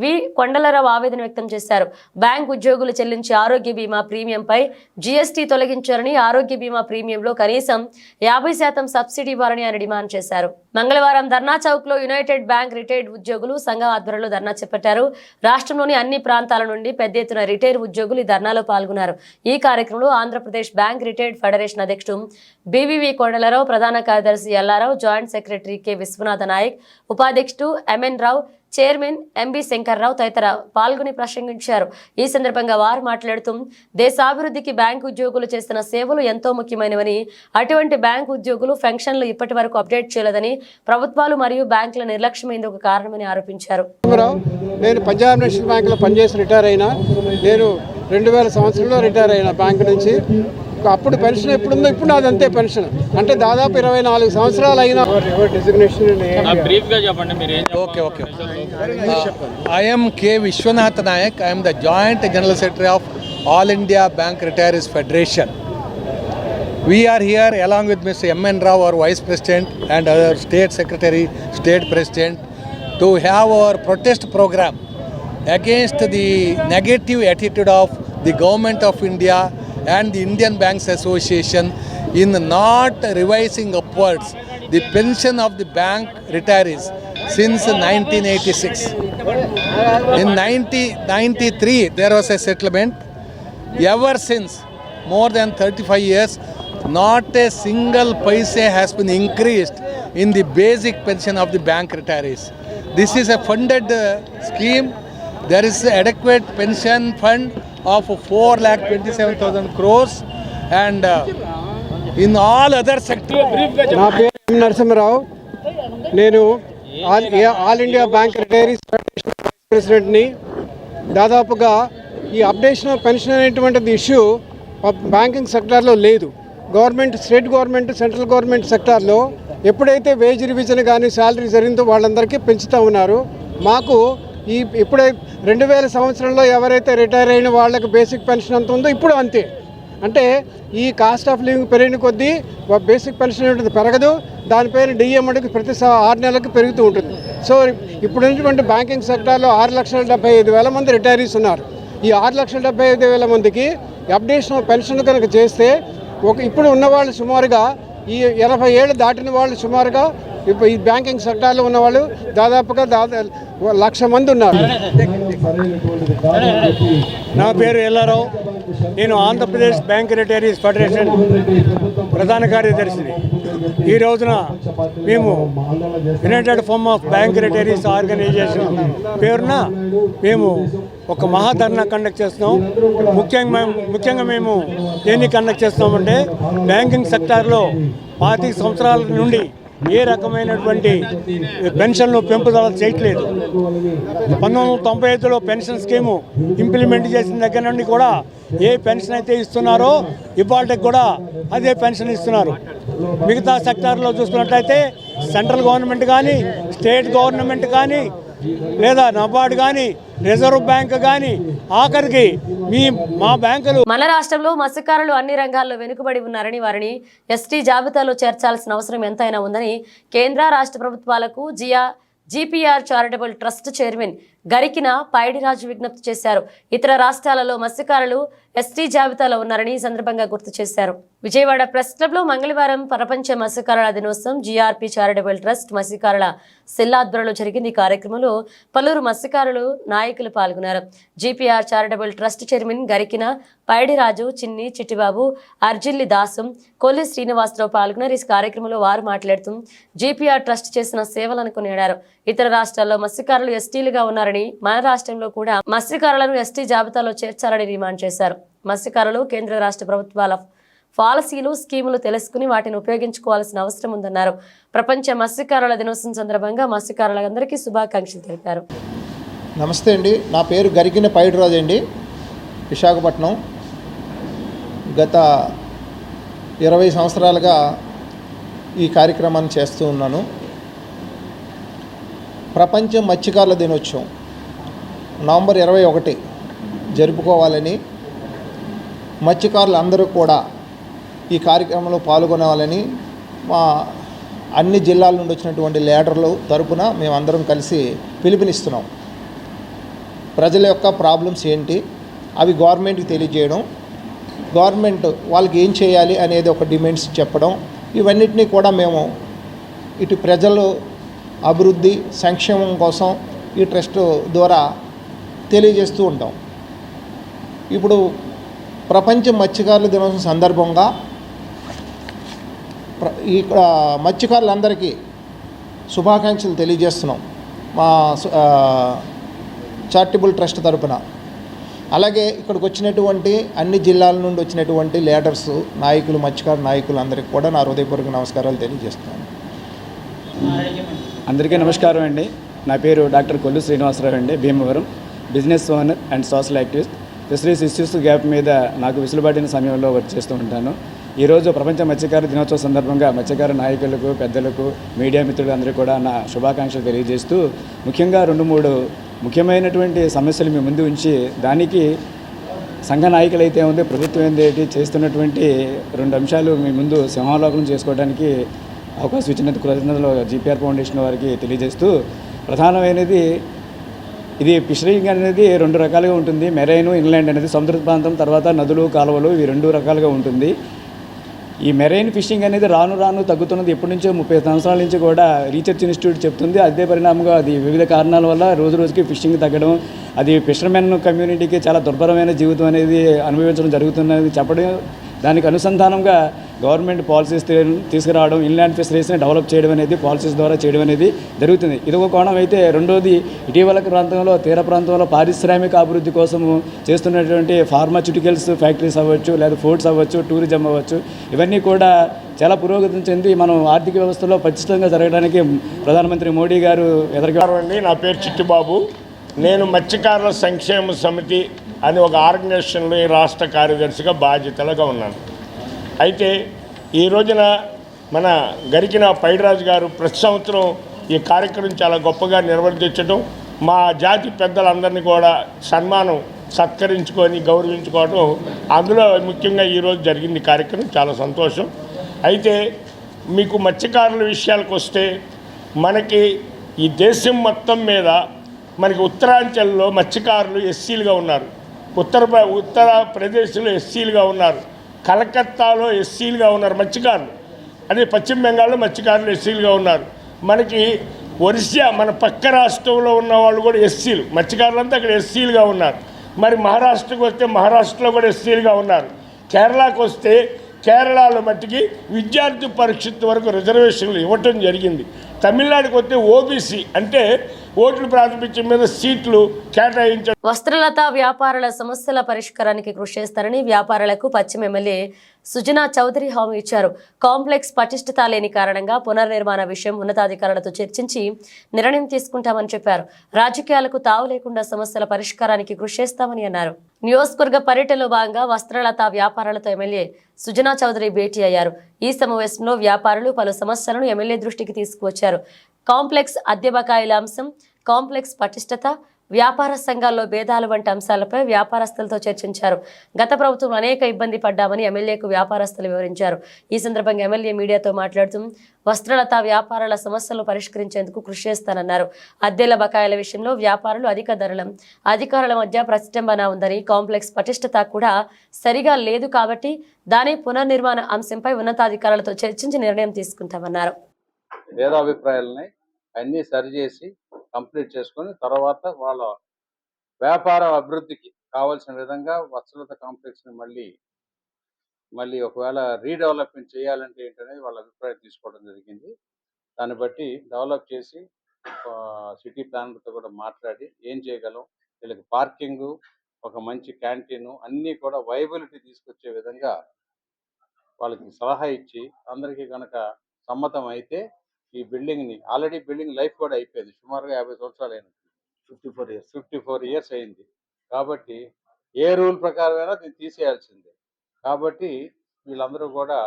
వి కొండలరావు ఆవేదన వ్యక్తం చేశారు. బ్యాంక్ ఉద్యోగులు చెల్లించే ఆరోగ్య బీమా ప్రీమియంపై జీఎస్టీ తొలగించారని, ఆరోగ్య బీమా ప్రీమియంలో కనీసం 50% సబ్సిడీ ఇవ్వాలని ఆయన డిమాండ్ చేశారు. మంగళవారం ధర్నా చౌక్ లో యునైటెడ్ బ్యాంక్ రిటైర్డ్ ఉద్యోగులు సంఘం ఆధ్వర్యంలో ధర్నా చేపట్టారు. రాష్ట్రంలోని అన్ని ప్రాంతాల నుండి పెద్ద ఎత్తున రిటైర్ ఉద్యోగులు ఈ ధర్నాలో పాల్గొన్నారు. ఈ కార్యక్రమంలో ఆంధ్రప్రదేశ్ బ్యాంక్ రిటైర్డ్ ఫెడరేషన్ అధ్యక్షుడు బివివి కొండలరావు, ప్రధాన కార్యదర్శి Ellarao, joint secretary K Viswanatha Nayak, ఉపాధ్యక్షుడు MN Rao, chairman MB Shankarrao తదితర పాల్గొని ప్రసంగించారు. ఈ సందర్భంగా వారు మాట్లాడుతూ దేశాభివృద్ధికి బ్యాంకు ఉద్యోగులు చేస్తున్న సేవలు ఎంతో ముఖ్యమైనవని, అటువంటి బ్యాంకు ఉద్యోగులు పెన్షన్లు ఇప్పటి వరకు అప్డేట్ చేయలేదని, ప్రభుత్వాలు మరియు బ్యాంకుల నిర్లక్ష్యమైందుకు కారణమని ఆరోపించారు. నేను పంజాబ్ నేషనల్ బ్యాంకులో పనిచేసి రిటైర్ అయినా. నేను 2000 సంవత్సరంలో రిటైర్ అయినా బ్యాంకు నుంచి. అప్పుడు పెన్షన్ ఎప్పుడుందో ఇప్పుడు నాది అంతే పెన్షన్. అంటే దాదాపు 24 సంవత్సరాలు అయినా. Okay. I'm K Viswanath Nayak. I'm the joint general secretary of all India bank retirees federation. We are here along with Mr. M.N. Rao, our Vice President, and our State Secretary, State President, to have our protest program against the negative attitude of the Government of India and the Indian Banks Association in not revising upwards the pension of the bank retirees since 1986. In 1993, there was a settlement. Ever since, more than 35 years, not a single paise has been increased in the basic pension of the bank retirees. This is a funded scheme. There is adequate pension fund of 4,27,000 crores, and in all other sectors. నా పేరు ఎం నరసింహరావు. నేను all India bank retirees federation ప్రెసిడెంట్ని. దాదాపుగా ఈ అప్డేషన్ ఆఫ్ పెన్షన్ అనేటువంటిది ఇష్యూ బ్యాంకింగ్ సెక్టార్లో లేదు. Government, state government, central government సెక్టార్లో ఎప్పుడైతే వేజ్ రివిజన్ కానీ శాలరీ జరిగిందో వాళ్ళందరికీ పెంచుతూ ఉన్నారు. మాకు ఇప్పుడే 2000 సంవత్సరంలో ఎవరైతే రిటైర్ అయిన వాళ్ళకి బేసిక్ పెన్షన్ అంత ఉందో ఇప్పుడు అంతే. అంటే ఈ కాస్ట్ ఆఫ్ లివింగ్ పెరిగిన కొద్దీ బేసిక్ పెన్షన్ ఉంటుంది పెరగదు. దానిపైన డిఎం అడిగి ప్రతి 6 నెలలకు పెరుగుతూ ఉంటుంది. సో ఇప్పుడు ఉన్నటువంటి బ్యాంకింగ్ సెక్టార్లో 6,75,000 మంది రిటైరీస్ ఉన్నారు. ఈ 6,75,000 మందికి అప్డేషన్ ఆఫ్ పెన్షన్ కనుక చేస్తే ఇప్పుడు ఉన్నవాళ్ళు సుమారుగా ఈ 80 ఏళ్ళు దాటిన వాళ్ళు సుమారుగా ఇప్పుడు ఈ బ్యాంకింగ్ సెక్టార్లో ఉన్నవాళ్ళు దాదాపుగా 1,00,000 మంది ఉన్నారు. నా పేరు ఎల్లారావు. నేను ఆంధ్రప్రదేశ్ బ్యాంక్ రిటైరీస్ ఫెడరేషన్ ప్రధాన కార్యదర్శిని. ఈ రోజున మేము united firm of bank retirees organisation పేరున మేము ఒక మహాధర్నా కండక్ట్ చేస్తున్నాం. ముఖ్యంగా మేము దేన్ని కండక్ట్ చేస్తున్నామంటే బ్యాంకింగ్ సెక్టార్లో 25 సంవత్సరాల నుండి ఏ రకమైనటువంటి పెన్షన్లు పెంపుదల చేయట్లేదు. 1995లో పెన్షన్ స్కీము ఇంప్లిమెంట్ చేసిన దగ్గర నుండి కూడా ఏ పెన్షన్ అయితే ఇస్తున్నారో ఇవాళకి కూడా అదే పెన్షన్ ఇస్తున్నారు. మిగతా సెక్టార్లో చూసుకున్నట్లయితే సెంట్రల్ గవర్నమెంట్ కానీ, స్టేట్ గవర్నమెంట్ కానీ, లేదా నబార్డ్ కానీ, రిజర్వ్ బ్యాంక్ కానీ, ఆఖరికి మా బ్యాంకులు. మన రాష్ట్రంలో మత్స్యకారులు అన్ని రంగాల్లో వెనుకబడి ఉన్నారని, వారిని ఎస్టీ జాబితాలో చేర్చాల్సిన అవసరం ఎంతైనా ఉందని కేంద్ర రాష్ట్ర ప్రభుత్వాలకు GPR charitable trust chairman Garikina Paidiraju విజ్ఞప్తి చేశారు. ఇతర రాష్ట్రాలలో మత్స్యకారులు ఎస్టీ జాబితాలో ఉన్నారని ఈ సందర్భంగా గుర్తు చేశారు. విజయవాడ ప్రెస్ క్లబ్ లో మంగళవారం ప్రపంచ మత్స్యకారుల దినోత్సవం జీఆర్పీ చారిటబుల్ ట్రస్ట్ మత్స్యకారుల సెల్ ఆధ్వర్యంలో జరిగింది. ఈ కార్యక్రమంలో పలువురు మత్స్యకారులు నాయకులు పాల్గొన్నారు. GPR charitable trust chairman Garikina Paidiraju, చిన్ని చిట్టిబాబు, అర్జిల్లి దాసం, కొల్లి శ్రీనివాసరావు పాల్గొన్నారు. ఈ కార్యక్రమంలో వారు మాట్లాడుతూ జీపీఆర్ ట్రస్ట్ చేసిన సేవలను కొనియాడారు. ఇతర రాష్ట్రాల్లో మత్స్యకారులు ఎస్టీలుగా ఉన్నారని, మన రాష్ట్రంలో కూడా మత్స్యకారులను ఎస్టీ జాబితాలో చేర్చాలని డిమాండ్ చేశారు. మత్స్యకారులు కేంద్ర రాష్ట్ర ప్రభుత్వాల పాలసీలు, స్కీములు తెలుసుకుని వాటిని ఉపయోగించుకోవాల్సిన అవసరం ఉందన్నారు. ప్రపంచ మత్స్యకారుల దినోత్సవం సందర్భంగా మత్స్యకారులందరికీ శుభాకాంక్షలు తెలిపారు. నమస్తే అండి, నా పేరు గరికిన పైడిరాజు అండి, విశాఖపట్నం. గత 20 సంవత్సరాలుగా ఈ కార్యక్రమాన్ని చేస్తూ ఉన్నాను. ప్రపంచ మత్స్యకారుల దినోత్సవం నవంబర్ 21 జరుపుకోవాలని, మత్స్యకారులు అందరూ కూడా ఈ కార్యక్రమంలో పాల్గొనాలని మా అన్ని జిల్లాల నుండి వచ్చినటువంటి లీడర్లు తరపున మేమందరం కలిసి పిలుపునిస్తున్నాం. ప్రజల యొక్క ప్రాబ్లమ్స్ ఏంటి, అవి గవర్నమెంట్కి తెలియజేయడం, గవర్నమెంట్ వాళ్ళకి ఏం చేయాలి అనేది ఒక డిమాండ్స్ చెప్పడం, ఇవన్నిటినీ కూడా మేము ఇటు ప్రజలు అభివృద్ధి సంక్షేమం కోసం ఈ ట్రస్ట్ ద్వారా తెలియజేస్తూ ఉంటాం. ఇప్పుడు ప్రపంచ మత్స్యకారుల దినోత్సవం సందర్భంగా ఇక్కడ మత్స్యకారులందరికీ శుభాకాంక్షలు తెలియజేస్తున్నాం మా చారిటబుల్ ట్రస్ట్ తరపున. అలాగే ఇక్కడికి వచ్చినటువంటి అన్ని జిల్లాల నుండి వచ్చినటువంటి లీడర్స్, నాయకులు, మత్స్యకారు నాయకులు అందరికీ కూడా నా హృదయపూర్వక నమస్కారాలు తెలియజేస్తున్నాను. అందరికీ నమస్కారం అండి. నా పేరు డాక్టర్ కొల్లు శ్రీనివాసరావు అండి, Bhimavaram. Business owner and social activist. Fisheries issues gap మీద నాకు విసులుబాటిన సమయంలో వర్క్ చేస్తూ ఉంటాను. ఈరోజు ప్రపంచ మత్స్యకార దినోత్సవం సందర్భంగా మత్స్యకార నాయకులకు, పెద్దలకు, మీడియా మిత్రులందరికీ కూడా నా శుభాకాంక్షలు తెలియజేస్తూ, ముఖ్యంగా 2-3 ముఖ్యమైనటువంటి సమస్యలు మీ ముందు ఉంచి, దానికి సంఘ నాయకులు అయితే ఉంది, ప్రభుత్వం ఏంటి చేస్తున్నటువంటి 2 అంశాలు మీ ముందు సింహావలోకనం చేసుకోవడానికి అవకాశం ఇచ్చినందుకు కృతజ్ఞతలు జీపీఆర్ ఫౌండేషన్ వారికి తెలియజేస్తూ, ప్రధానమైనది ఇది ఫిషరింగ్ అనేది 2 రకాలుగా ఉంటుంది. మెరైన్, ఇన్లాండ్ అనేది సముద్ర ప్రాంతం, తర్వాత నదులు, కాలువలు, ఇవి 2 రకాలుగా ఉంటుంది. ఈ మెరైన్ ఫిషింగ్ అనేది రాను రాను తగ్గుతున్నది. ఎప్పటి నుంచో 30 సంవత్సరాల నుంచి కూడా రీసెర్చ్ ఇన్స్టిట్యూట్ చెప్తుంది. అదే పరిణామంగా అది వివిధ కారణాల వల్ల రోజు రోజుకి ఫిషింగ్ తగ్గడం, అది ఫిషర్మెన్ కమ్యూనిటీకి చాలా దుర్భరమైన జీవితం అనేది అనుభవించడం జరుగుతున్నది చెప్పడం, దానికి అనుసంధానంగా గవర్నమెంట్ పాలసీస్ తీసుకురావడం, ఇన్లాండ్ ఫిషరీస్ని డెవలప్ చేయడం అనేది పాలసీస్ ద్వారా చేయడం అనేది జరుగుతుంది. ఇది ఒక కోణం అయితే, రెండోది ఇటీవల ప్రాంతంలో, తీర ప్రాంతంలో పారిశ్రామిక అభివృద్ధి కోసము చేస్తున్నటువంటి ఫార్మాస్యూటికల్స్ ఫ్యాక్టరీస్ అవ్వచ్చు, లేదా ఫుడ్స్ అవ్వచ్చు, టూరిజం అవ్వచ్చు, ఇవన్నీ కూడా చాలా పురోగతి చెంది మనం ఆర్థిక వ్యవస్థలో పటిష్టంగా జరగడానికి ప్రధానమంత్రి మోడీ గారు ఎదుర్కొన్నారండి. నా పేరు చిట్టిబాబు. నేను మత్స్యకారుల సంక్షేమ సమితి అని ఒక ఆర్గనైజేషన్లో రాష్ట్ర కార్యదర్శిగా బాధ్యతలుగా ఉన్నాను. అయితే ఈ రోజున మన గరికిన పైడిరాజు గారు ప్రతి సంవత్సరం ఈ కార్యక్రమం చాలా గొప్పగా నిర్వర్తించడం, మా జాతి పెద్దలందరినీ కూడా సత్కరించుకొని గౌరవించుకోవడం, అందులో ముఖ్యంగా ఈరోజు జరిగింది కార్యక్రమం. చాలా సంతోషం. అయితే మీకు మత్స్యకారుల విషయాలకు వస్తే, మనకి ఈ దేశం మొత్తం మీద మనకి ఉత్తరాంచల్లో మత్స్యకారులు ఎస్సీలుగా ఉన్నారు, ఉత్తరప్రదేశ్లో ఎస్సీలుగా ఉన్నారు, కలకత్తాలో ఎస్సీలుగా ఉన్నారు మత్స్యకారులు, అదే పశ్చిమ బెంగాల్లో మత్స్యకారులు ఎస్సీలుగా ఉన్నారు. మనకి ఒరిస్సా మన పక్క రాష్ట్రంలో ఉన్న వాళ్ళు కూడా ఎస్సీలు, మత్స్యకారులంతా అక్కడ ఎస్సీలుగా ఉన్నారు. మరి మహారాష్ట్రకు వస్తే మహారాష్ట్రలో కూడా ఎస్సీలుగా ఉన్నారు. కేరళకు వస్తే కేరళలో మట్టికి విద్యార్థి పరిషత్ వరకు రిజర్వేషన్లు ఇవ్వటం జరిగింది. తమిళనాడుకి వస్తే ఓబీసీ అంటే ఓట్ల ప్రాతిపత్యం మీద సీట్లు కేటాయించడం. వస్త్రలత వ్యాపారుల సమస్యల పరిష్కారానికి కృషి చేస్తారని వ్యాపారులకు పశ్చిమ ఎమ్మెల్యే సుజనా చౌదరి హామీ ఇచ్చారు. కాంప్లెక్స్ పటిష్టత లేని కారణంగా పునర్నిర్మాణ విషయం ఉన్నతాధికారులతో చర్చించి నిర్ణయం తీసుకుంటామని చెప్పారు. రాజకీయాలకు తావు లేకుండా సమస్యల పరిష్కారానికి కృషి చేస్తామని అన్నారు. నియోజకవర్గ పర్యటనలో భాగంగా వస్త్రలత వ్యాపారులతో ఎమ్మెల్యే సుజనా చౌదరి భేటీ అయ్యారు. ఈ సమావేశంలో వ్యాపారులు పలు సమస్యలను ఎమ్మెల్యే దృష్టికి తీసుకువచ్చారు. కాంప్లెక్స్ అద్దె బకాయిల అంశం, కాంప్లెక్స్ పటిష్టత, వ్యాపార సంఘాల్లో భేదాలు వంటి అంశాలపై వ్యాపారస్తులతో చర్చించారు. గత ప్రభుత్వం అనేక ఇబ్బంది పడ్డామని ఎమ్మెల్యేకు వ్యాపారస్తులు వివరించారు. ఈ సందర్భంగా ఎమ్మెల్యే మీడియాతో మాట్లాడుతూ వస్త్రలత వ్యాపారాల సమస్యలను పరిష్కరించేందుకు కృషి చేస్తానన్నారు. అద్దెల బకాయిల విషయంలో వ్యాపారులు అధిక ధరల అధికారుల మధ్య ప్రతిష్టంభన ఉందని, కాంప్లెక్స్ పటిష్టత కూడా సరిగా లేదు కాబట్టి దాని పునర్నిర్మాణ అంశంపై ఉన్నతాధికారులతో చర్చించి నిర్ణయం తీసుకుంటామన్నారు. భేదాభిప్రాయాలని అన్నీ సరిచేసి కంప్లీట్ చేసుకొని తర్వాత వాళ్ళ వ్యాపార అభివృద్ధికి కావాల్సిన విధంగా వత్సలత కాంప్లెక్స్ని మళ్ళీ ఒకవేళ రీడెవలప్మెంట్ చేయాలంటే ఏంటనేది వాళ్ళ అభిప్రాయం తీసుకోవడం జరిగింది. దాన్ని బట్టి డెవలప్ చేసి సిటీ ప్లానర్తో కూడా మాట్లాడి ఏం చేయగలం, వీళ్ళకి పార్కింగు, ఒక మంచి క్యాంటీను అన్నీ కూడా వైబిలిటీ తీసుకొచ్చే విధంగా వాళ్ళకి సలహా ఇచ్చి అందరికీ కనుక సమ్మతం అయితే ఈ బిల్డింగ్ని ఆల్రెడీ బిల్డింగ్ లైఫ్ కూడా అయిపోయింది. సుమారుగా 50 సంవత్సరాలు అయినది, 54 ఇయర్స్ అయింది. కాబట్టి ఏ రూల్ ప్రకారమైనా దీన్ని తీసేయాల్సిందే. కాబట్టి వీళ్ళందరూ కూడా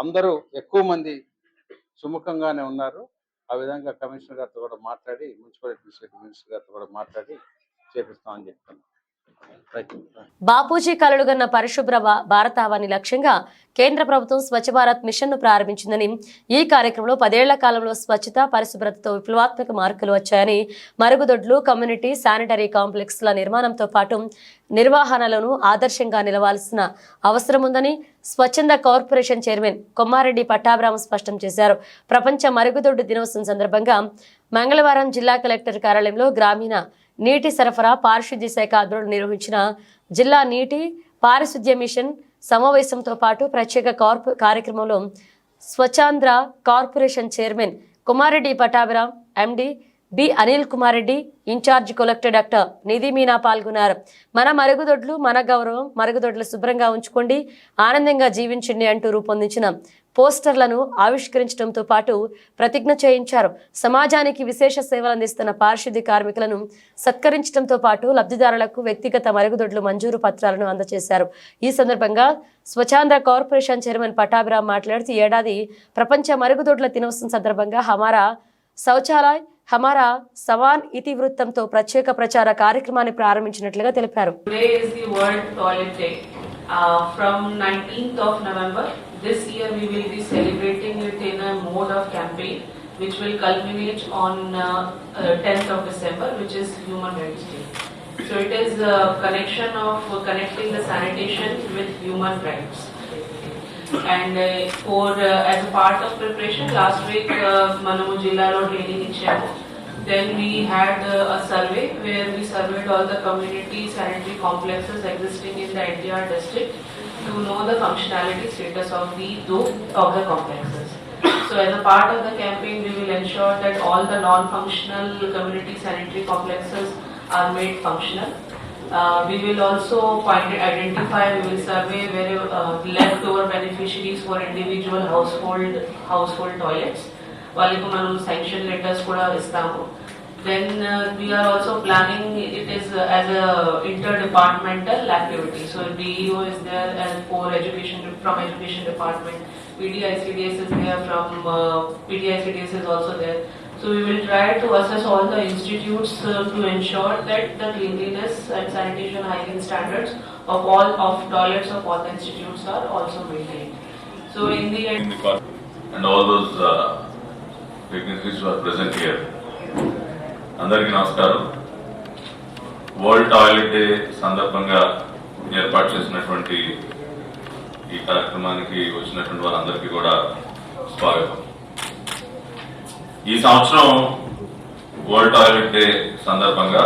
అందరూ ఎక్కువ మంది సుముఖంగానే ఉన్నారు. ఆ విధంగా కమిషనర్ గారితో కూడా మాట్లాడి, మున్సిపల్ అడ్మినిస్ట్రేటివ్ మినిస్టర్ గారితో కూడా మాట్లాడి చేపిస్తామని చెప్తాను. బాపూజీ కలలుగన్న పరిశుభ్ర భారతావని లక్ష్యంగా కేంద్ర ప్రభుత్వం స్వచ్ఛ భారత్ మిషన్ ను ప్రారంభించిందని, ఈ కార్యక్రమంలో 10 ఏళ్ల కాలంలో స్వచ్ఛత పరిశుభ్రతతో విప్లవాత్మక మార్పులు వచ్చాయని, మరుగుదొడ్లు, కమ్యూనిటీ శానిటరీ కాంప్లెక్స్ల నిర్మాణంతో పాటు నిర్వహణలోనూ ఆదర్శంగా నిలవాల్సిన అవసరం ఉందని స్వచ్ఛంద కార్పొరేషన్ చైర్మన్ కొమ్మారెడ్డి పట్టాభిరామ్ స్పష్టం చేశారు. ప్రపంచ మరుగుదొడ్డు దినోత్సవం సందర్భంగా మంగళవారం జిల్లా కలెక్టర్ కార్యాలయంలో గ్రామీణ నీటి సరఫరా పారిశుద్ధ్య శాఖ ఆధ్వర్యంలో నిర్వహించిన జిల్లా నీటి పారిశుద్ధ్య మిషన్ సమావేశంతో పాటు ప్రత్యేక కార్యక్రమంలో Swachhandhra corporation chairman Kommareddy Pattabhiram, MD B Anil Kumar Reddy, incharge collector doctor Nidhi Meena పాల్గొన్నారు. మన మరుగుదొడ్లు మన గౌరవం, మరుగుదొడ్లు శుభ్రంగా ఉంచుకోండి, ఆనందంగా జీవించండి అంటూ రూపొందించిన పోస్టర్లను ఆవిష్కరించడంతో పాటు ప్రతిజ్ఞ చేయించారు. సమాజానికి విశేష సేవలు అందిస్తున్న పారిశుద్ధ్య కార్మికులను సత్కరించడంతో పాటు లబ్ధిదారులకు వ్యక్తిగత మరుగుదొడ్లు మంజూరు పత్రాలను అందజేశారు. ఈ సందర్భంగా స్వచ్ఛాంధ్ర కార్పొరేషన్ చైర్మన్ పట్టాభిరామ్ మాట్లాడుతూ ఏడాది ప్రపంచ మరుగుదొడ్ల దినోత్సవం సందర్భంగా హమారా శౌచాలయ్ హమారా సవాన్ ఇతివృత్తంతో ప్రత్యేక ప్రచార కార్యక్రమాన్ని ప్రారంభించినట్లుగా తెలిపారు. From 19th of November this year we will be celebrating it in a mode of campaign which will culminate on 10th of December, which is Human Rights Day. So it is a connection of connecting the sanitation with human rights. And as a part of preparation, last week Manamu Jillalo training ichamu. Then we had a survey where we surveyed all the community sanitary complexes existing in the NTR district to know the functionality status of the complexes. So as a part of the campaign, we will ensure that all the non-functional community sanitary complexes are made functional. We will also identify, we will survey where leftover beneficiaries for individual household toilets. వాళ్ళకు మనం శాంక్షన్ లెటర్స్ కూడా ఇస్తాము. Then we are also planning it is as a interdepartmental activity. So DEO is there and for education from education department, PDICDS is there from PDICDS is also there. So we will try to assess all the institutes to ensure that the cleanliness and sanitation hygiene standards of all of toilets of all the institutes are also maintained. So in the end, and all those dignitaries who are present here. అందరికీ నమస్కారం. వరల్డ్ టాయిలెట్ డే సందర్భంగా ఏర్పాటు చేసినటువంటి ఈ కార్యక్రమానికి వచ్చినటువంటి వారందరికీ కూడా స్వాగతం. ఈ సంవత్సరం వరల్డ్ టాయిలెట్ డే సందర్భంగా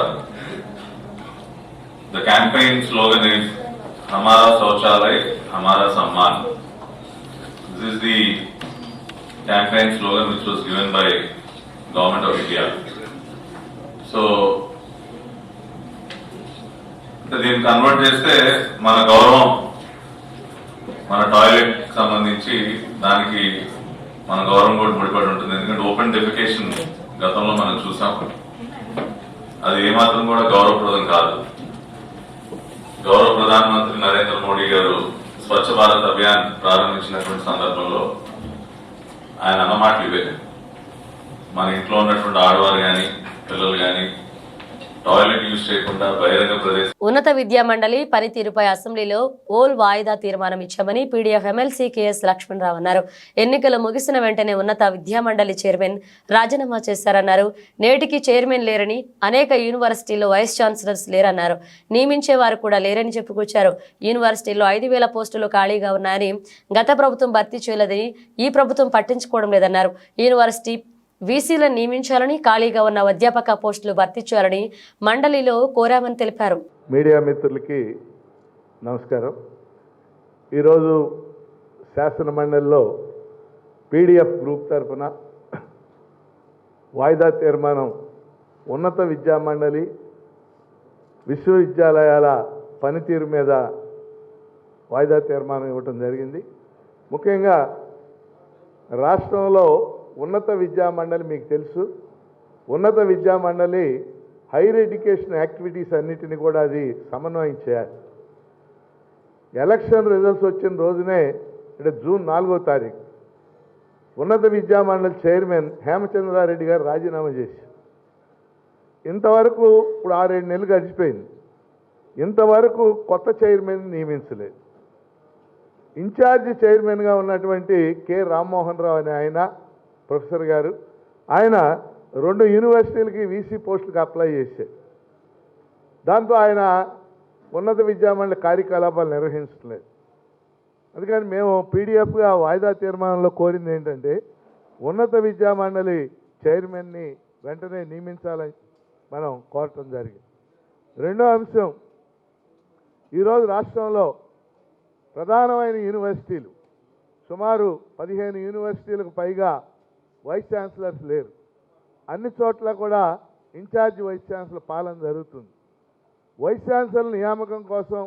ద క్యాంపెయిన్ స్లోగన్ ఇస్ హమారా శౌచాలయ్ హమారా సమ్మాన్. This is the campaign slogan which was given by Government of India. So దీన్ని కన్వర్ట్ చేస్తే మన గౌరవం, మన టాయిలెట్ సంబంధించి దానికి మన గౌరవం కూడా ముడిపడి ఉంటుంది. ఎందుకంటే ఓపెన్ డెఫికేషన్ గతంలో మనం చూసాం, అది ఏమాత్రం కూడా గౌరవప్రదం కాదు. గౌరవ ప్రధానమంత్రి నరేంద్ర మోడీ గారు స్వచ్ఛ భారత్ అభియాన్ ప్రారంభించినటువంటి సందర్భంలో ఆయన అన్నమాటలు ఇవే. మన ఇంట్లో ఉన్నటువంటి ఆడవారు కానీ పిల్లలు కానీ టాయిలెట్ యూజ్ చేయకుండా బహిరంగ ప్రదేశం. ఉన్నత విద్యా మండలి పనితీరుపై అసెంబ్లీలో ఓల్ వాయిదా తీర్మానం ఇచ్చామని పీడీఎఫ్ ఎమ్మెల్సీ కేఎస్ లక్ష్మణరావు అన్నారు. ఎన్నికలు ముగిసిన వెంటనే ఉన్నత విద్యా మండలి చైర్మన్ రాజీనామా చేశారన్నారు. నేటికి చైర్మన్ లేరని, అనేక యూనివర్సిటీల్లో వైస్ ఛాన్సలర్స్ లేరన్నారు. నియమించే వారు కూడా లేరని చెప్పుకొచ్చారు. యూనివర్సిటీల్లో 5,000 పోస్టులు ఖాళీగా ఉన్నాయని, గత ప్రభుత్వం భర్తీ చేయలేదని ఈ ప్రభుత్వం పట్టించుకోవడం లేదన్నారు. యూనివర్సిటీ వీసీలను నియమించాలని, ఖాళీగా ఉన్న అధ్యాపక పోస్టులు భర్తీ చేయాలని మండలిలో కోరామని తెలిపారు. మీడియా మిత్రులకి నమస్కారం. ఈరోజు శాసన మండలిలో పీడీఎఫ్ గ్రూప్ తరఫున వాయిదా తీర్మానం ఉన్నత విద్యా మండలి విశ్వవిద్యాలయాల పనితీరు మీద వాయిదా తీర్మానం ఇవ్వటం జరిగింది. ముఖ్యంగా రాష్ట్రంలో ఉన్నత విద్యా మండలి మీకు తెలుసు, ఉన్నత విద్యా మండలి హైయర్ ఎడ్యుకేషన్ యాక్టివిటీస్ అన్నిటిని కూడా అది సమన్వయం చేయాలి. ఎలక్షన్ రిజల్ట్స్ వచ్చిన రోజునే అంటే జూన్ 4వ తారీఖు ఉన్నత విద్యా మండలి చైర్మన్ హేమచంద్రారెడ్డి గారు రాజీనామా చేశారు. ఇంతవరకు ఇప్పుడు 6-7 నెలలు గడిచిపోయింది. ఇంతవరకు కొత్త చైర్మన్ నియమించలేదు. ఇన్ఛార్జి చైర్మన్గా ఉన్నటువంటి కె రామ్మోహన్ రావు అనే ఆయన ప్రొఫెసర్ గారు, ఆయన 2 యూనివర్సిటీలకి వీసీ పోస్టులకు అప్లై చేశారు. దాంతో ఆయన ఉన్నత విద్యామండలి కార్యకలాపాలు నిర్వహించట్లేదు. అందుకని మేము పీడీఎఫ్గా వాయిదా తీర్మానంలో కోరింది ఏంటంటే ఉన్నత విద్యామండలి చైర్మన్ని వెంటనే నియమించాలని మనం కోరటం జరిగింది. రెండో అంశం, ఈరోజు రాష్ట్రంలో ప్రధానమైన యూనివర్సిటీలు సుమారు 15 యూనివర్సిటీలకు పైగా వైస్ ఛాన్సలర్స్ లేరు. అన్ని చోట్ల కూడా ఇన్ఛార్జి వైస్ ఛాన్సలర్ పాలన జరుగుతుంది. వైస్ ఛాన్సలర్ నియామకం కోసం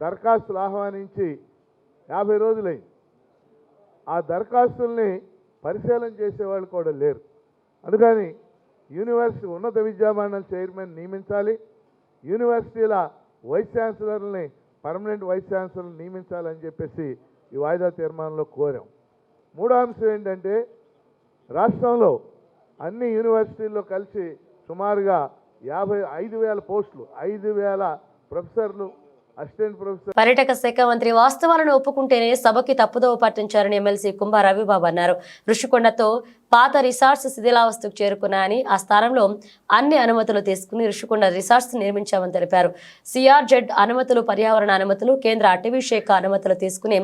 దరఖాస్తులు ఆహ్వానించి 50 రోజులైంది. ఆ దరఖాస్తుల్ని పరిశీలన చేసేవాళ్ళు కూడా లేరు. అందుకని యూనివర్సిటీ ఉన్నత విద్యామండలి చైర్మన్ నియమించాలి, యూనివర్సిటీల వైస్ ఛాన్సలర్ని పర్మనెంట్ వైస్ ఛాన్సలర్ నియమించాలని చెప్పేసి ఈ వాయిదా తీర్మానంలో కోరాం. మూడో అంశం ఏంటంటే రాష్ట్రంలో అన్ని యూనివర్సిటీల్లో కలిసి సుమారుగా 55,000 పోస్టులు, 5,000 ప్రొఫెసర్లు, అసిస్టెంట్ ప్రొఫెసర్. పర్యాటక శాఖ మంత్రి వాస్తవాలను ఒప్పుకుంటేనే సభకి తప్పుదోవ పట్టించారని ఎమ్మెల్సీ కుంభా రవిబాబు అన్నారు. ఋషికొండతో పాత రిసార్ట్స్ శిథిలావస్థకు చేరుకున్నాయని, ఆ స్థానంలో అన్ని అనుమతులు తీసుకుని ఋషికొండ రిసార్ట్స్ నిర్మించామని తెలిపారు. సిఆర్జెడ్ అనుమతులు, పర్యావరణ అనుమతులు, కేంద్ర అటవీ శాఖ అనుమతులు తీసుకుని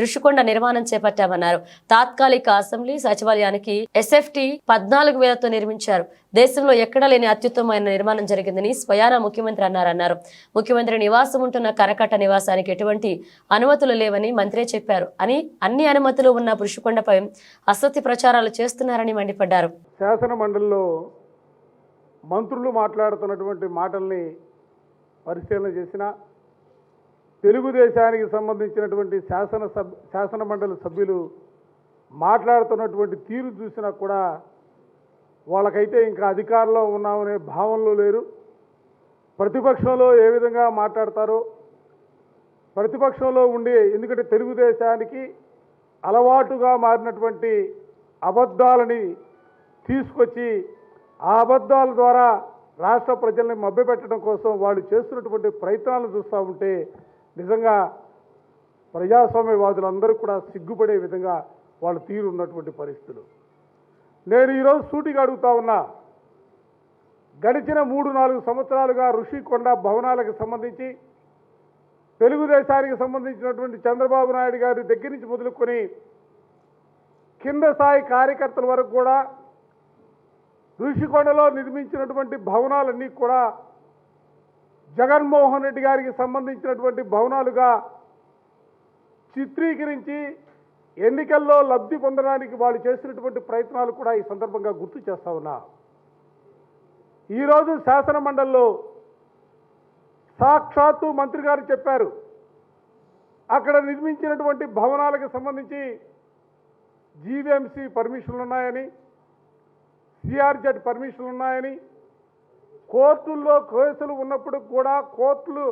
ఋషికొండ నిర్మాణం చేపట్టామన్నారు. తాత్కాలిక అసెంబ్లీ సచివాలయానికి ఎస్ఎఫ్టీ 14,000తో నిర్మించారు. దేశంలో ఎక్కడా లేని అత్యుత్తమమైన నిర్మాణం జరిగిందని స్వయానా ముఖ్యమంత్రి అన్నారు. ముఖ్యమంత్రి నివాసం ఉంటున్న కరకట్ట నివాసానికి ఎటువంటి అనుమతులు లేవని మంత్రే చెప్పారు అని, అన్ని అనుమతులు ఉన్న ఋషికొండపై అసత్య ప్రచారాలు చేస్తున్నారని మండిపడ్డారు. శాసన మండలిలో మంత్రులు మాట్లాడుతున్నటువంటి మాటల్ని పరిశీలన చేసిన, తెలుగుదేశానికి సంబంధించినటువంటి శాసన మండలి సభ్యులు మాట్లాడుతున్నటువంటి తీరు చూసినా కూడా వాళ్ళకైతే ఇంకా అధికారంలో ఉన్నామనే భావనలో లేరు. ప్రతిపక్షంలో ఏ విధంగా మాట్లాడతారో, ప్రతిపక్షంలో ఉండి, ఎందుకంటే తెలుగుదేశానికి అలవాటుగా మారినటువంటి అబద్ధాలని తీసుకొచ్చి ఆ అబద్ధాల ద్వారా రాష్ట్ర ప్రజల్ని మభ్యపెట్టడం కోసం వాళ్ళు చేస్తున్నటువంటి ప్రయత్నాలను చూస్తూ ఉంటే నిజంగా ప్రజాస్వామ్యవాదులందరూ కూడా సిగ్గుపడే విధంగా వాళ్ళ తీరు ఉన్నటువంటి పరిస్థితులు. నేను ఈరోజు సూటిగా అడుగుతా ఉన్నా, గడిచిన 3-4 సంవత్సరాలుగా ఋషికొండ భవనాలకు సంబంధించి తెలుగుదేశానికి సంబంధించినటువంటి చంద్రబాబు నాయుడు గారి దగ్గర నుంచి మొదలుకొని కింద స్థాయి కార్యకర్తల వరకు కూడా ఋషికొండలో నిర్మించినటువంటి భవనాలన్నీ కూడా జగన్మోహన్ రెడ్డి గారికి సంబంధించినటువంటి భవనాలుగా చిత్రీకరించి ఎన్నికల్లో లబ్ధి పొందడానికి వాళ్ళు చేసినటువంటి ప్రయత్నాలు కూడా ఈ సందర్భంగా గుర్తు చేస్తా ఉన్నా. ఈరోజు శాసన మండలిలో సాక్షాత్తు మంత్రి గారు చెప్పారు, అక్కడ నిర్మించినటువంటి భవనాలకు సంబంధించి జీవీఎంసీ పర్మిషన్లు ఉన్నాయని, సిఆర్జెడ్ పర్మిషన్లు ఉన్నాయని, కోర్టుల్లో కేసులు ఉన్నప్పుడు కూడా కోర్టులు